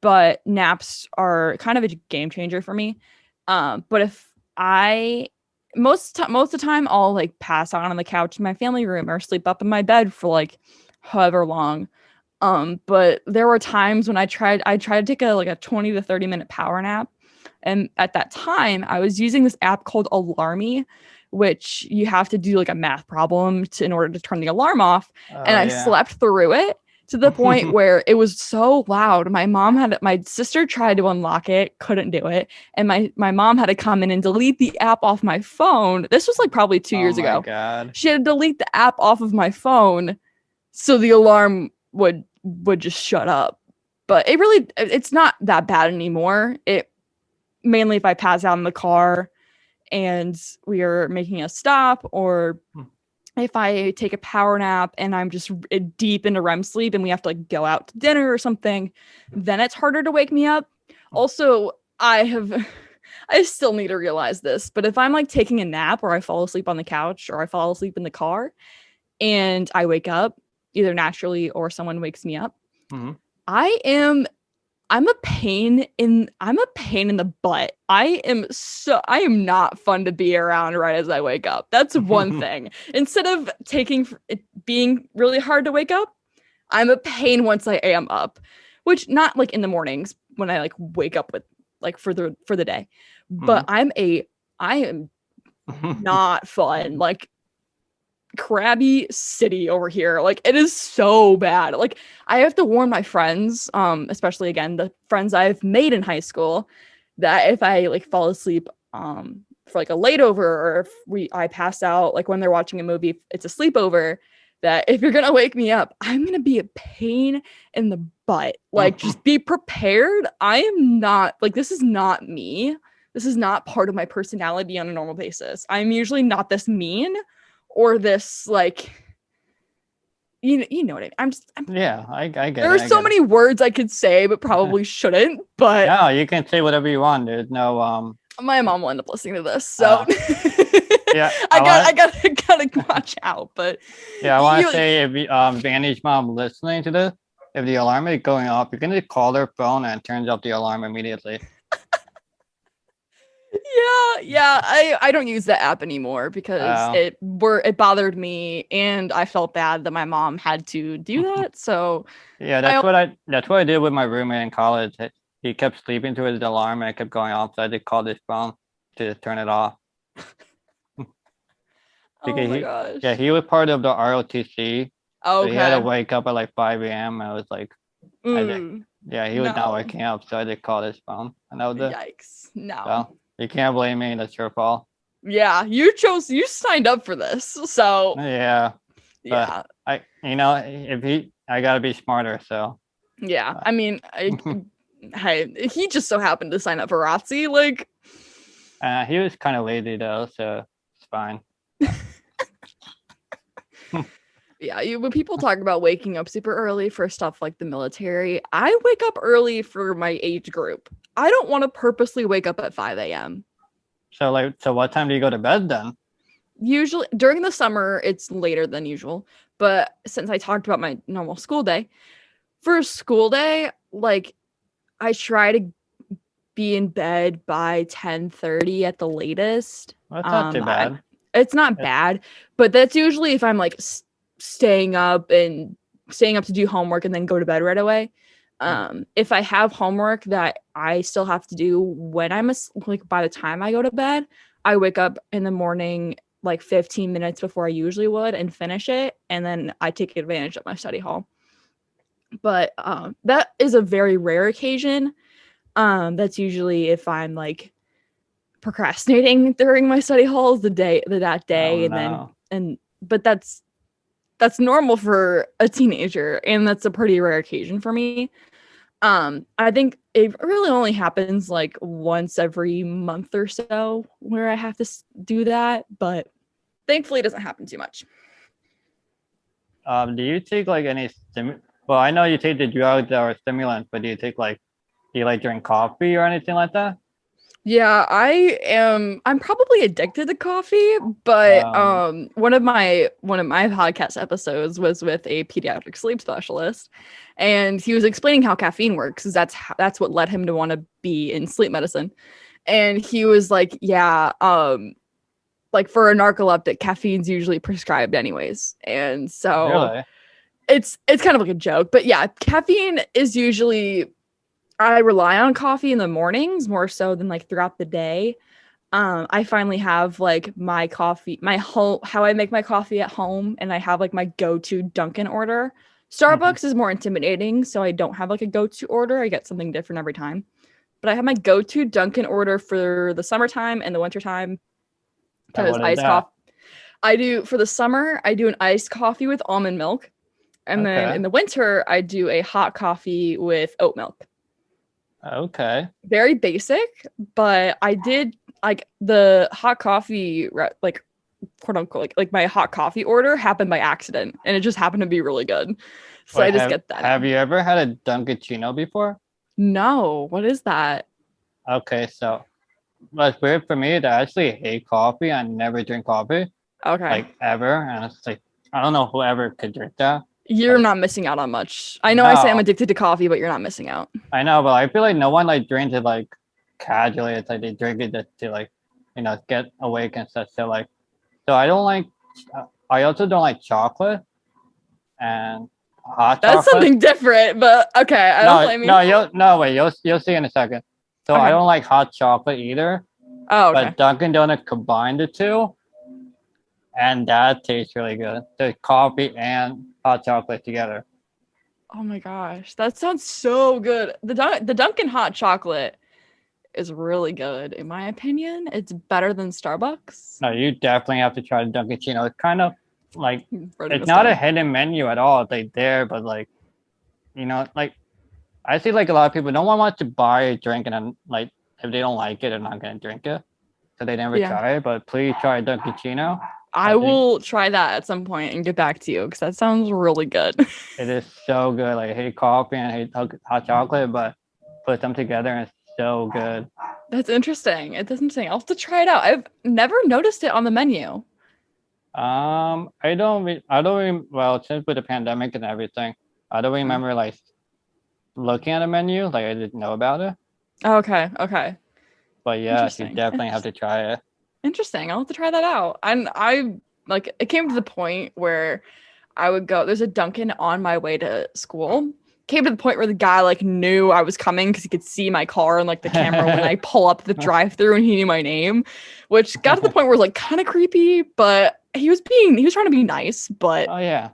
but naps are kind of a game changer for me. But if I most of the time I'll like pass out on the couch in my family room or sleep up in my bed for like however long. But there were times when I tried to take a 20 to 30 minute power nap. And at that time, I was using this app called Alarmy, which you have to do like a math problem in order to turn the alarm off. And I slept through it to the point where it was so loud. My sister tried to unlock it, couldn't do it. And my mom had to come in and delete the app off my phone. This was like probably 2 years ago. God. She had to delete the app off of my phone so the alarm would just shut up. But it's not that bad anymore. It mainly if I pass out in the car and we are making a stop, or if I take a power nap and I'm just deep into REM sleep and we have to like go out to dinner or something, then it's harder to wake me up. Also, I still need to realize this, but if I'm like taking a nap or I fall asleep on the couch or I fall asleep in the car and I wake up either naturally or someone wakes me up, I'm a pain in the butt. I am not fun to be around right as I wake up. That's one thing. Instead of it being really hard to wake up, I'm a pain once I am up, which not like in the mornings when I like wake up with like for the day, but I am not fun. Like crabby city over here. Like it is so bad. Like I have to warn my friends, especially again the friends I've made in high school, that if I like fall asleep for like a lateover, or if I pass out like when they're watching a movie, it's a sleepover, that if you're gonna wake me up, I'm gonna be a pain in the butt. Like just be prepared. I am not like, this is not me. This is not part of my personality on a normal basis. I'm usually not this mean or this like, you know what I mean. I get there are so many words I could say but probably shouldn't, but no, you can say whatever you want. There's no my mom will end up listening to this, so yeah, I gotta watch out. But yeah, I want to say if Vanny's mom listening to this, if the alarm is going off, you can just call their phone and it turns off the alarm immediately. Yeah, I don't use the app anymore because it bothered me and I felt bad that my mom had to do that. So yeah, that's what I did with my roommate in college. He kept sleeping to his alarm and it kept going off, so I just called his phone to turn it off. Oh my gosh. Yeah, he was part of the ROTC. Oh, okay. So he had to wake up at like 5 a.m. I was like, he was not waking up, so I just called his phone, and that was it. Yikes! No, so you can't blame me. That's your fault. Yeah, you signed up for this, so yeah. I gotta be smarter. So yeah, I mean, hey, he just so happened to sign up for ROTC, like. He was kind of lazy though, so it's fine. Yeah, when people talk about waking up super early for stuff like the military, I wake up early for my age group. I don't want to purposely wake up at 5 a.m. So what time do you go to bed then? Usually during the summer, it's later than usual. But since I talked about my normal school day, for a school day, like I try to be in bed by 10:30 at the latest. Well, that's not too bad. It's not bad, but that's usually if I'm like staying up to do homework and then go to bed right away. If I have homework that I still have to do when I'm like by the time I go to bed, I wake up in the morning like 15 minutes before I usually would and finish it, and then I take advantage of my study hall. But that is a very rare occasion. That's usually if I'm like procrastinating during my study halls that day, but that's normal for a teenager, and that's a pretty rare occasion for me. I think it really only happens like once every month or so where I have to do that, but thankfully it doesn't happen too much. Do you take like any well, I know you take the drugs or stimulants, but do you take like do you like drink coffee or anything like that? Yeah, I'm probably addicted to coffee, but Um, one of my podcast episodes was with a pediatric sleep specialist, and he was explaining how caffeine works, 'cause that's what led him to want to be in sleep medicine. And he was like, yeah, like for a narcoleptic, caffeine's usually prescribed anyways. And so really? it's kind of like a joke, but yeah, caffeine is usually I rely on coffee in the mornings more so than like throughout the day. I finally have like my coffee, my home, how I make my coffee at home, and I have like my go-to Dunkin' order. Mhm. Starbucks is more intimidating, so I don't have like a go-to order. I get something different every time. But I have my go-to Dunkin' order for the summertime and the wintertime And because what is iced that? coffee. I do for the summer, I do an iced coffee with almond milk. And then Okay. in the winter, I do a hot coffee with oat milk. Okay. Very basic, but I did like the hot coffee, like quote unquote, like my hot coffee order happened by accident, and it just happened to be really good. So I Wait, just have get that have now. you ever had a Dunkaccino before? No, what is that? Okay, so what's weird for me is I actually hate coffee. I never drink coffee, Okay. like ever. And it's like I don't know whoever could drink that. You're Like not missing out on much. I know I say I'm no, addicted to coffee, but you're not missing out. I know, but I feel like no one like drinks it like casually. It's like they drink it just to like, get awake and stuff. So like, so I don't like. I also don't like chocolate and hot That's chocolate. something different, but okay, I don't No, blame no, you. you'll see in a second. So I Okay. don't like hot chocolate either, Oh, okay. but Dunkin' Donuts combined the two, and that tastes really good. The coffee and hot chocolate together. Oh my gosh, that sounds so good. The Dunkin' hot chocolate is really good in my opinion. It's better than Starbucks. No, you definitely have to try the Dunkin'. It's kind of like Writing it's this not a down. hidden menu at all. It's like there, but like like I see like a lot of people no one wants to buy a drink and then like if they don't like it, they're not gonna drink it, so they never Yeah. try it. But please try Dunkin'. I I think will try that at some point and get back to you because that sounds really good. it is so good. Like I hate coffee and I hate hot chocolate, but put them together and it's so good. That's interesting. It's interesting. I'll have to try it out. I've never noticed it on the menu. I don't well, since with the pandemic and everything, I don't Uh, remember like looking at a menu. Like I didn't know about it. Okay. Okay. But yes, you Interesting. definitely have to try it. Interesting. I'll have to try that out. And I like it came to the point where I would go, there's a Dunkin' on my way to school. Came to the point where the guy like knew I was coming because he could see my car and like the camera when I pull up the drive-through and he knew my name, which got to the point where it was like kind of creepy, but he was trying to be nice, but Oh yeah.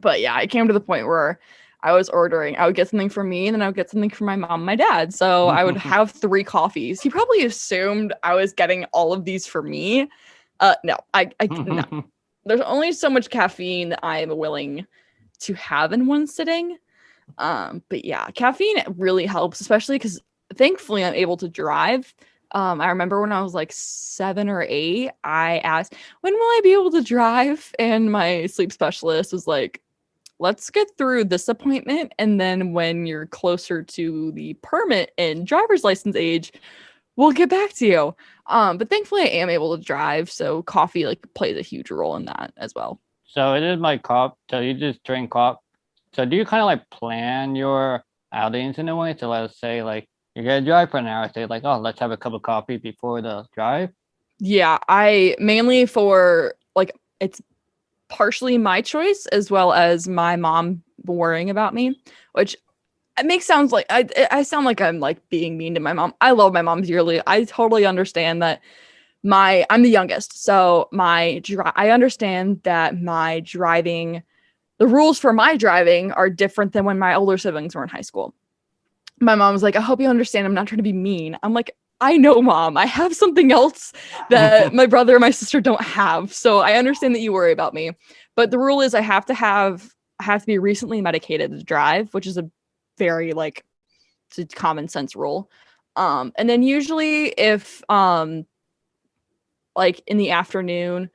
yeah, it came to the point where I was ordering. I would get something for me, and then I would get something for my mom and my dad. So I would have 3 coffees. He probably assumed I was getting all of these for me. No, no. There's only so much caffeine that I am willing to have in one sitting. But yeah, caffeine really helps, especially because thankfully I'm able to drive. I remember when I was like 7 or 8, I asked, when will I be able to drive? And my sleep specialist was like, let's get through this appointment. And then when you're closer to the permit and driver's license age, we'll get back to you. But thankfully I am able to drive. So coffee like plays a huge role in that as well. So it is my cup. So you just drink cup. So do you kind of like plan your outings in a way? So let's say like you're gonna drive for an hour. Say like, oh, let's have a cup of coffee before the drive. Yeah, I mainly for like it's partially my choice as well as my mom worrying about me, which it makes sounds like I sound like I'm like being mean to my mom. I love my mom dearly. I totally understand that I'm the youngest, so I understand that my driving the rules for my driving are different than when my older siblings were in high school. My mom's like, I hope you understand. I'm not trying to be mean. I'm like, I know, mom. I have something else that my brother and my sister don't have. So I understand that you worry about me. But the rule is I have to be recently medicated to drive, which is a very like It's a common sense rule. And then usually if like in the afternoon,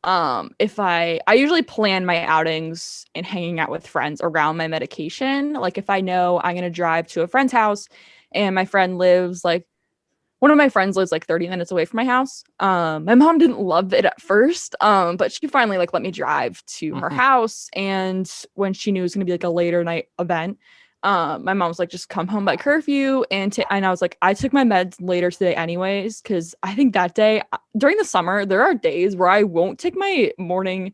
if I usually plan my outings and hanging out with friends around my medication. Like if I know I'm gonna drive to a friend's house and my friend lives like one of my friends lives like 30 minutes away from my house. My mom didn't love it at first, but she finally like let me drive to her house. And when she knew it was gonna be like a later night event, my mom was like, just come home by curfew. And I was like, I took my meds later today anyways, because I think that day during the summer, there are days where I won't take my morning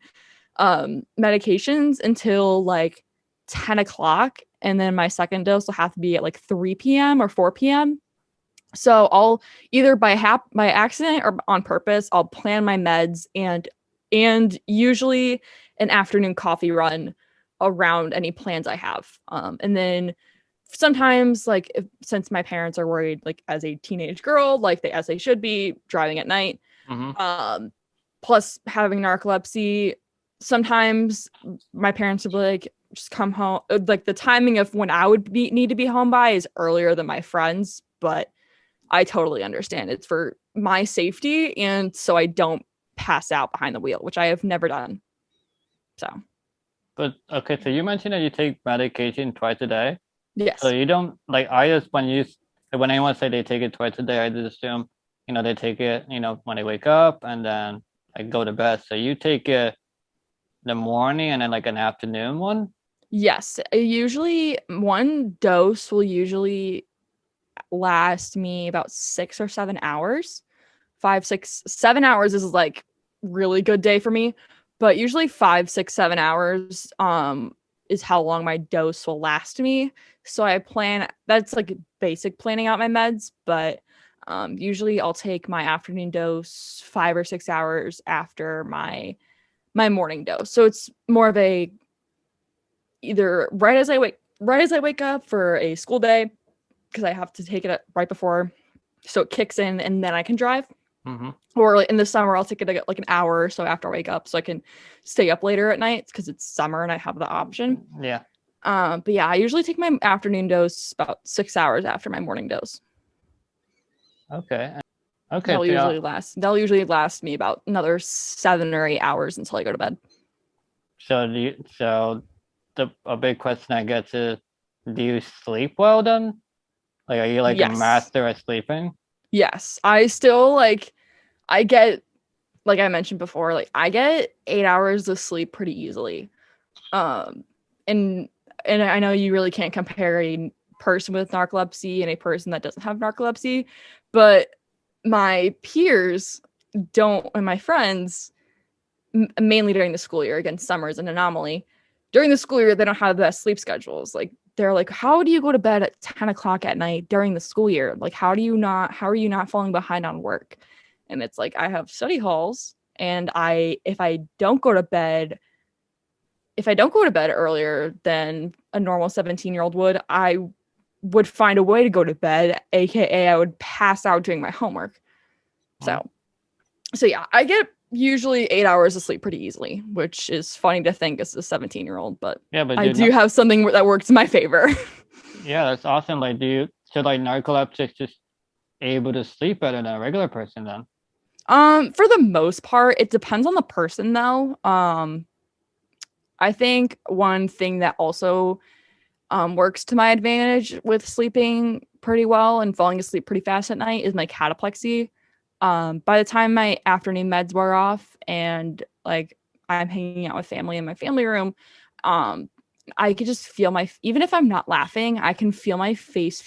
medications until like 10 o'clock. And then my second dose will have to be at like 3 p.m. or 4 p.m. So I'll either by accident or on purpose, I'll plan my meds and usually an afternoon coffee run around any plans I have. And then sometimes like since my parents are worried, like as a teenage girl, like as they should be driving at night, plus having narcolepsy, sometimes my parents would be like, just come home. Like the timing of when I would need to be home by is earlier than my friends, but I totally understand. It's for my safety and so I don't pass out behind the wheel, which I have never done. So. But okay, so you mentioned that you take medication twice a day. Yes. So you don't like when anyone say they take it twice a day, I just assume, they take it, when they wake up and then like go to bed. So you take it the morning and then like an afternoon one? Yes. Usually one dose will usually last me about 6 or 7 hours. 5, 6, 7 hours is like really good day for me, but usually 5, 6, 7 hours is how long my dose will last me. So I plan, that's like basic planning out my meds, but usually I'll take my afternoon dose 5 or 6 hours after my morning dose. So it's more of a either right as I wake up for a school day, because I have to take it right before, so it kicks in and then I can drive. Or like in the summer, I'll take it like an hour or so after I wake up, so I can stay up later at night because it's summer and I have the option. Yeah. But yeah, I usually take my afternoon dose about 6 hours after my morning dose. Okay. They'll usually last me about another 7 or 8 hours until I go to bed. So a big question I get is, do you sleep well then? Like, are you like a master at sleeping? Yes. I still I get, like I mentioned before, like I get 8 hours of sleep pretty easily. And I know you really can't compare a person with narcolepsy and a person that doesn't have narcolepsy, but my peers don't, and my friends, mainly during the school year, again, summer is an anomaly. During the school year, they don't have the best sleep schedules. Like they're like, how do you go to bed at 10 o'clock at night during the school year? Like, how are you not falling behind on work? And it's like, I have study halls, and if I don't go to bed earlier than a normal 17-year-old would, I would find a way to go to bed, aka I would pass out doing my homework. So yeah, I get usually 8 hours of sleep pretty easily, which is funny to think as a 17-year-old, but yeah, but I do have something that works in my favor. Yeah, that's awesome. Like, so narcoleptics just able to sleep better than a regular person then? For the most part, it depends on the person though. I think one thing that also works to my advantage with sleeping pretty well and falling asleep pretty fast at night is my cataplexy. By the time my afternoon meds wear off and like I'm hanging out with family in my family room, I could just feel even if I'm not laughing, I can feel my face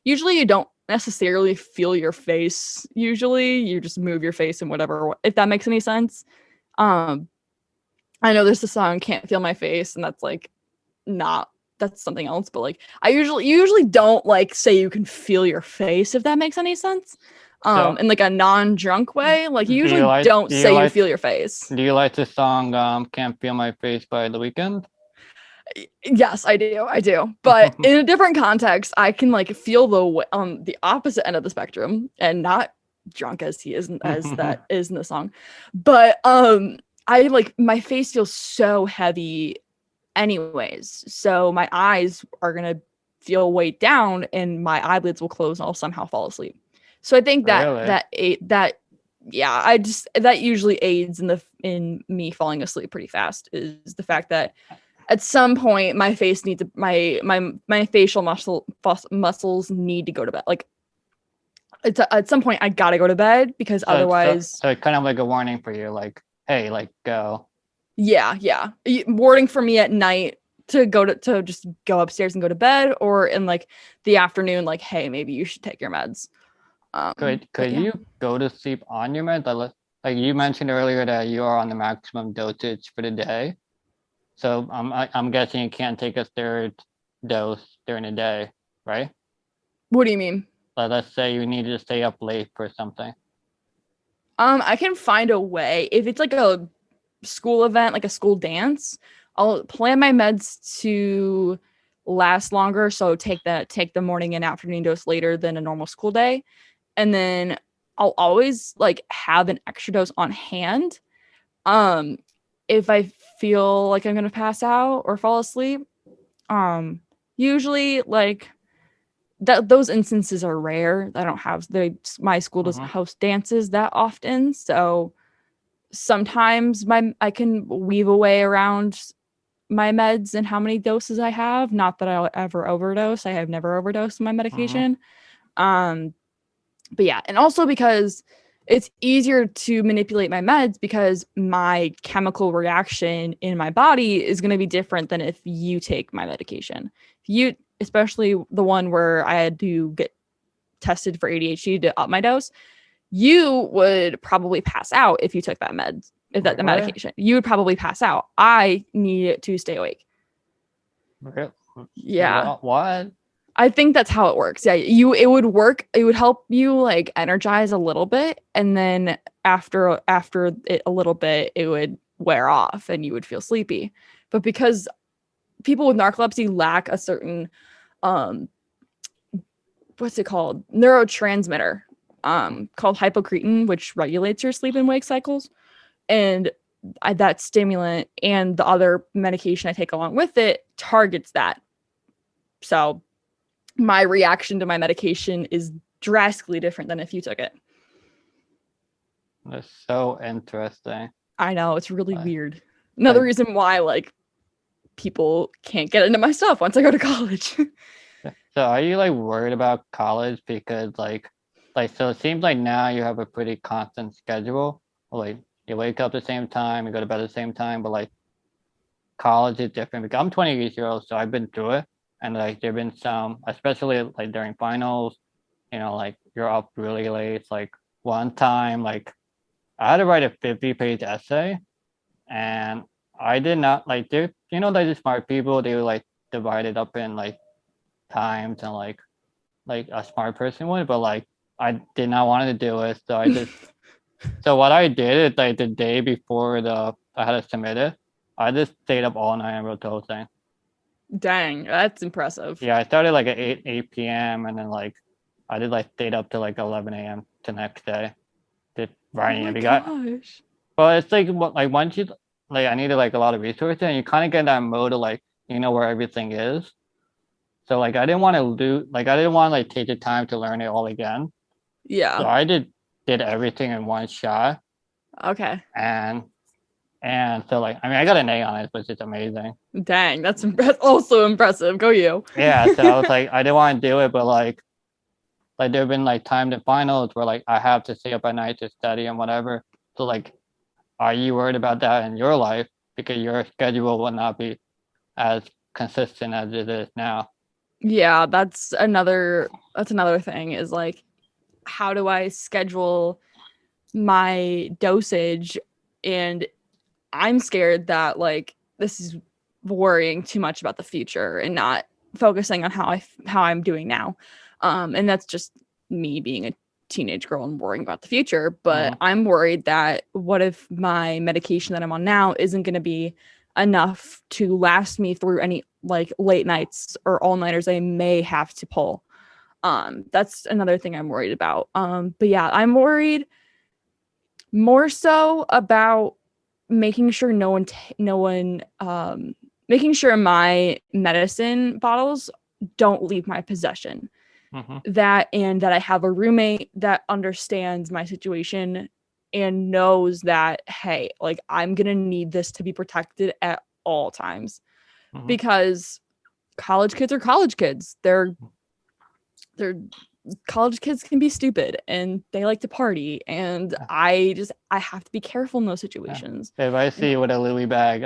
usually you don't necessarily feel your face. Usually you just move your face and whatever, if that makes any sense. I know there's a song Can't Feel My Face, and that's like that's something else, but like I usually don't like say you can feel your face, if that makes any sense. In like a non-drunk way, like you usually don't say you feel your face. Do you like the song Can't Feel My Face by The Weeknd? Yes, I do. But in a different context, I can like feel the opposite end of the spectrum, and not drunk as he is as that is in the song. But I like my face feels so heavy anyways. So my eyes are gonna feel weighed down and my eyelids will close and I'll somehow fall asleep. So I think Really? that usually aids in me falling asleep pretty fast, is the fact that at some point my face needs to, my facial muscles need to go to bed. Like at some point I gotta go to bed, because otherwise. So it's kind of like a warning for you, like, hey, like, go. Yeah. Warning for me at night to just go upstairs and go to bed, or in like the afternoon, like, hey, maybe you should take your meds. Could yeah. you go to sleep on your meds? Like you mentioned earlier that you are on the maximum dosage for the day. So I'm guessing you can't take a third dose during the day, right? What do you mean? Like, let's say you need to stay up late for something. I can find a way. If it's like a school event, like a school dance, I'll plan my meds to last longer. So take the morning and afternoon dose later than a normal school day. And then I'll always like have an extra dose on hand. If I feel like I'm gonna pass out or fall asleep. Usually like those instances are rare. I don't have my school doesn't host dances that often, so sometimes I can weave away around my meds and how many doses I have. Not that I'll ever overdose. I have never overdosed my medication. But yeah, and also because it's easier to manipulate my meds, because my chemical reaction in my body is going to be different than if you take my medication. Especially the one where I had to get tested for ADHD to up my dose, you would probably pass out if you took that the medication. You would probably pass out. I need it to stay awake. Really? Yeah. What? I think that's how it works. Yeah, it would work. It would help you like energize a little bit, and then after it a little bit, it would wear off and you would feel sleepy. But because people with narcolepsy lack a certain what's it called? Neurotransmitter called hypocretin, which regulates your sleep and wake cycles. And that stimulant and the other medication I take along with it targets that. So my reaction to my medication is drastically different than if you took it. That's so interesting. I know, it's really weird. Another reason why like people can't get into my stuff once I go to college. So are you like worried about college because like so it seems like now you have a pretty constant schedule. Like you wake up at the same time, you go to bed at the same time, but like college is different because I'm 20 years old, so I've been through it. And like there've been some, especially like during finals, like you're up really late. It's like one time, like I had to write a 50-page essay, and I did not like like the smart people, they would like divide it up in like times and like a smart person would, but like I did not want to do it, so I just so what I did is like the day before I had to submit it, I just stayed up all night and wrote the whole thing. Dang, that's impressive. Yeah, I started like at 8 p.m. and then like I did like stayed up to like 11 a.m. the next day. Did writing it. Gosh. But it's like once you like I needed like a lot of resources, and you kind of get in that mode of like where everything is. So like I didn't want to like take the time to learn it all again. Yeah. So I did everything in one shot. Okay. And so like I got an A on it, which is amazing. Dang, that's also impressive. Go you. Yeah, so I was like I didn't want to do it, but like there have been like times in finals where like I have to stay up at night to study and whatever. So like, are you worried about that in your life because your schedule will not be as consistent as it is now? Yeah, that's another thing, is like, how do I schedule my dosage? And I'm scared that like this is worrying too much about the future and not focusing on how I'm doing now. And that's just me being a teenage girl and worrying about the future. But I'm worried that what if my medication that I'm on now isn't going to be enough to last me through any like late nights or all-nighters I may have to pull. That's another thing I'm worried about. But yeah, I'm worried more so about making sure making sure my medicine bottles don't leave my possession. Mm-hmm. That, and that I have a roommate that understands my situation and knows that, hey, like, I'm gonna need this to be protected at all times. Mm-hmm. Because college kids are college kids. They're college kids can be stupid and they like to party, and I have to be careful in those situations. If I see you with a lily bag,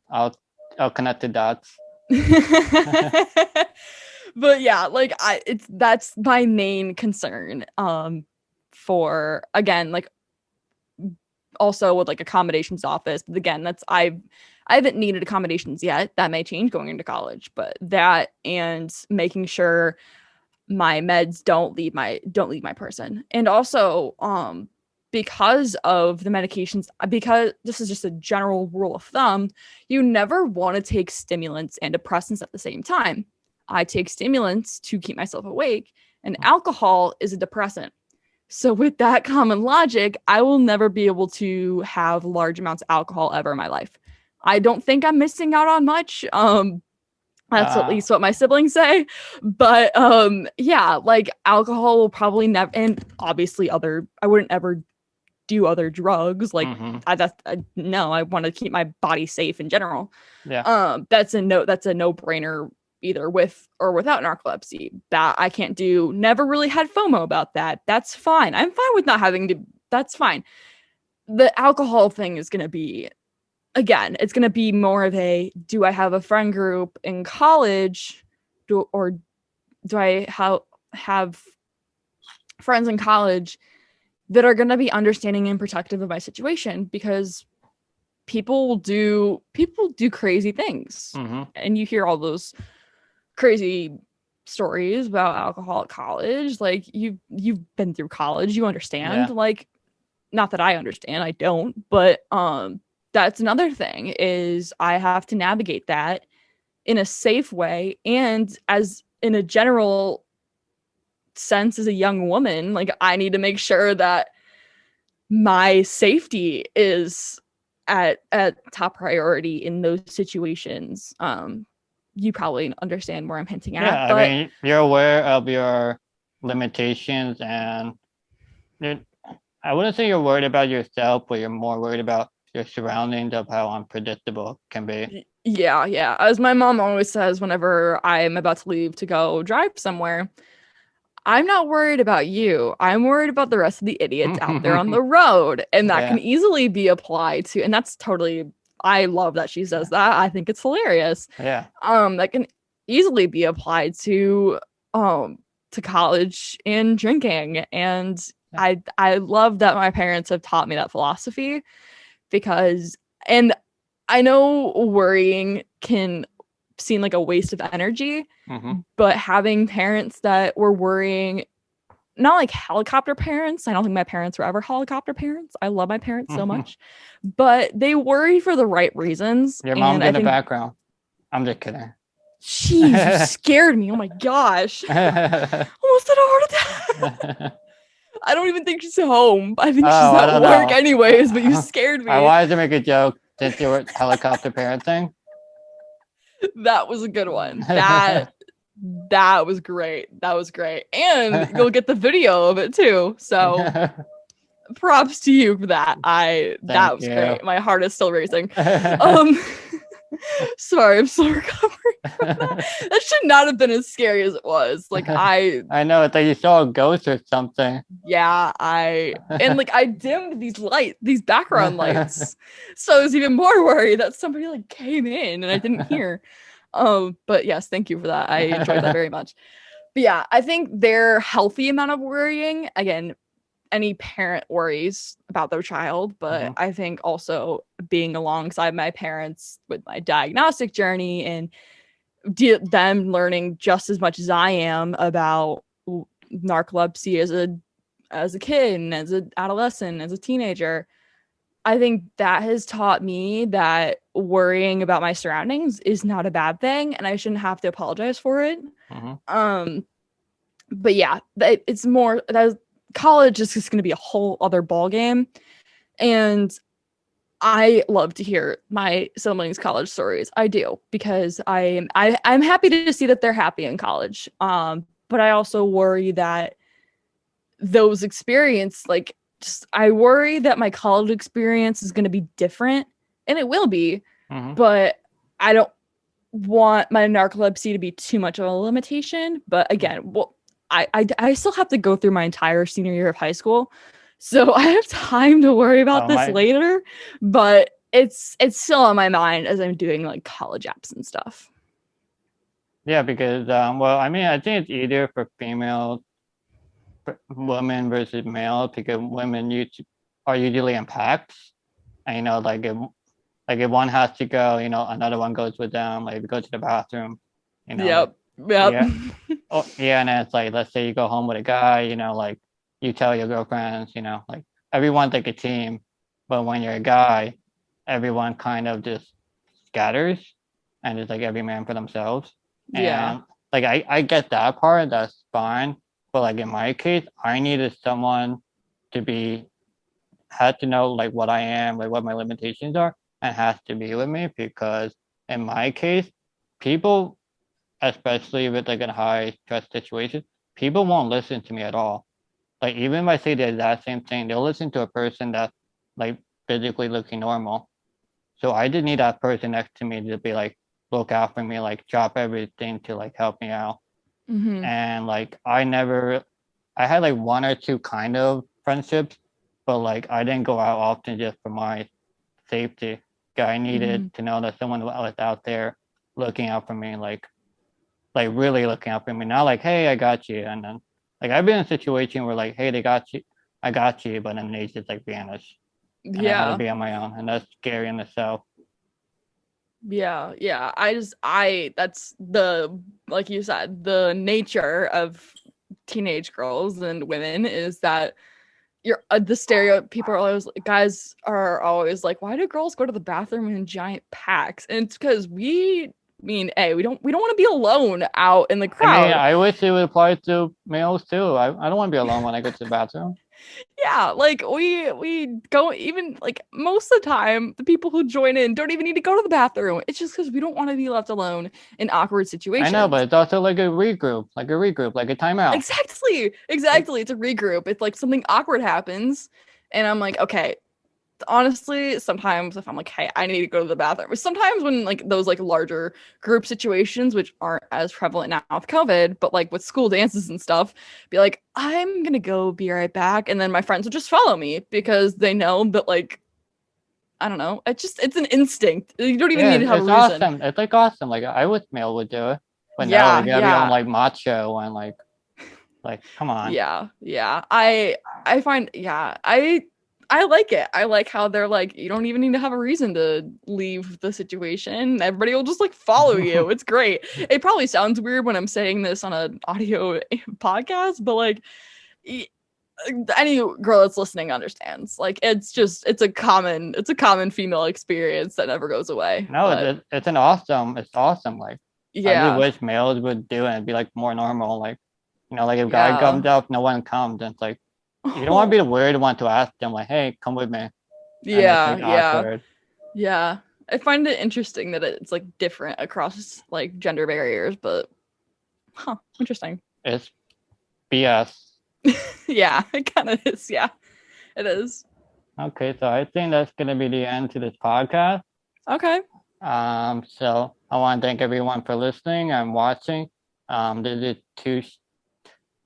I'll connect the dots. But yeah, like, that's my main concern for, again, like, also with like accommodations office. But again, that's I haven't needed accommodations yet. That may change going into college, but that, and making sure my meds don't leave my person. And also because of the medications, because this is just a general rule of thumb, you never want to take stimulants and depressants at the same time. I take stimulants to keep myself awake, and alcohol is a depressant. So with that common logic, I will never be able to have large amounts of alcohol ever in my life. I don't think I'm missing out on much. That's at least what my siblings say. But yeah, like, alcohol will probably never, and obviously I wouldn't ever do other drugs. Like, no, I want to keep my body safe in general. Yeah. That's a no-brainer, either with or without narcolepsy. That I can't do. Never really had FOMO about that. That's fine. I'm fine with not having to. That's fine. The alcohol thing is going to be, again, it's going to be more of a, do I have a friend group in college, or do I have friends in college that are going to be understanding and protective of my situation? Because people do crazy things. Mm-hmm. And you hear all those crazy stories about alcohol at college. Like, you've been through college, you understand. Like, not that I understand, I don't, but that's another thing, is I have to navigate that in a safe way, and as in a general sense, as a young woman, like, I need to make sure that my safety is at top priority in those situations. You probably understand where I'm hinting at. Yeah, but I mean, you're aware of your limitations, and I wouldn't say you're worried about yourself, but you're more worried about your surroundings, of how unpredictable it can be. Yeah. As my mom always says, whenever I'm about to leave to go drive somewhere, I'm not worried about you. I'm worried about the rest of the idiots out there on the road. And that can easily be applied to, and that's totally, I love that she says that. I think it's hilarious. Yeah. That can easily be applied to college and drinking. And I love that my parents have taught me that philosophy, because, and I know worrying can seem like a waste of energy, but having parents that were worrying, not like helicopter parents. I don't think my parents were ever helicopter parents. I love my parents so much, but they worry for the right reasons. Your mom's in the background. I'm just kidding. Jeez, you scared me. Oh my gosh. Almost had a heart attack. I don't even think she's home. I think she's at work anyways, but you scared me. I wanted to make a joke since you were helicopter parenting. That was a good one. That was great. That was great. And you'll get the video of it too. So props to you for that. That was great. My heart is still racing. Sorry, I'm still recovering from that. That should not have been as scary as it was. Like, I know, it's like you saw a ghost or something. Yeah, I dimmed these background lights, so I was even more worried that somebody like came in and I didn't hear. But yes, thank you for that. I enjoyed that very much. But yeah, I think their healthy amount of worrying, again, any parent worries about their child, but I think also being alongside my parents with my diagnostic journey and them learning just as much as I am about narcolepsy as a kid and as an adolescent, as a teenager, I think that has taught me that worrying about my surroundings is not a bad thing, and I shouldn't have to apologize for it. But yeah, it's more that college is just going to be a whole other ball game, and I love to hear my siblings' college stories. I do, because I'm happy to see that they're happy in college. But I also worry that those experience, like, just I worry that my college experience is going to be different, and it will be, but I don't want my narcolepsy to be too much of a limitation. But again, well, I still have to go through my entire senior year of high school, so I have time to worry about this later. But it's still on my mind as I'm doing like college apps and stuff. Yeah, because well, I mean, I think it's easier for female women versus male, because women are usually in packs, and you know, like if one has to go, you know, another one goes with them. Like if you go to the bathroom, you know. Yep. Yeah. Oh, yeah, and then it's like, let's say you go home with a guy, you know, like you tell your girlfriends, you know, like everyone's like a team, but when you're a guy, everyone kind of just scatters, and it's like every man for themselves. Yeah. And like I get that part, that's fine. But like in my case, I needed someone to had to know like what I am, like what my limitations are, and has to be with me, because in my case, people, especially with like a high stress situation, people won't listen to me at all. Like even if I say the exact same thing, they'll listen to a person that's like physically looking normal. So I just need that person next to me to be like, look out for me, like drop everything to like help me out. And like I had like one or two kind of friendships, but like I didn't go out often just for my safety. I needed to know that someone was out there looking out for me, like really looking out for me. Not like, hey, I got you, and then like I've been in a situation where like, hey, they got you, I got you, but then they just like vanish, and I had to be on my own, and that's scary in itself. Yeah. That's like you said, the nature of teenage girls and women is that you're the stereotype. People are always, guys are always like, why do girls go to the bathroom in giant packs? And it's because we don't want to be alone out in the crowd. I mean, I wish it would apply to males too. I don't want to be alone when I go to the bathroom. Yeah, like we go, even like most of the time, the people who join in don't even need to go to the bathroom. It's just because we don't want to be left alone in awkward situations. I know, but it's also like a regroup, like a timeout. Exactly. It's a regroup. It's like something awkward happens, and I'm like, okay. Honestly, sometimes if I'm like, hey, I need to go to the bathroom. Sometimes when like those like larger group situations, which aren't as prevalent now with COVID, but like with school dances and stuff, be like, I'm gonna go be right back. And then my friends will just follow me because they know that, like, I don't know. It's an instinct. You don't even need to have a reason. Awesome. It's like awesome. Like I wish male would do it. But no, like you have your own like macho and like come on. Yeah. I find, I like it. I like how they're like, you don't even need to have a reason to leave the situation. Everybody will just like follow you. It's great. It probably sounds weird when I'm saying this on an audio podcast, but like any girl that's listening understands. Like it's a common female experience that never goes away. No, it's awesome. Like I really wish males would do it and be like more normal. Like, you know, like if a guy comes up, no one comes, and it's like, you don't want to be the weird one to ask them, like, hey, come with me. Yeah. I find it interesting that it's like different across like gender barriers, but interesting. It's BS. Yeah, it kind of is. Yeah, it is. Okay, so I think that's gonna be the end to this podcast. Okay. So I want to thank everyone for listening and watching. This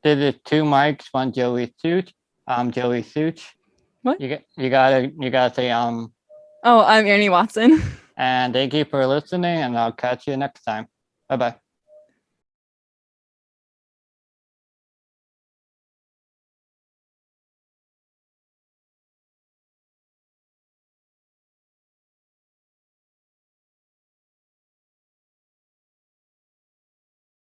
is two Mics, one JoeySooch. I'm JoeySooch. What? You gotta say Oh, I'm Annie Watson. And thank you for listening, and I'll catch you next time. Bye bye.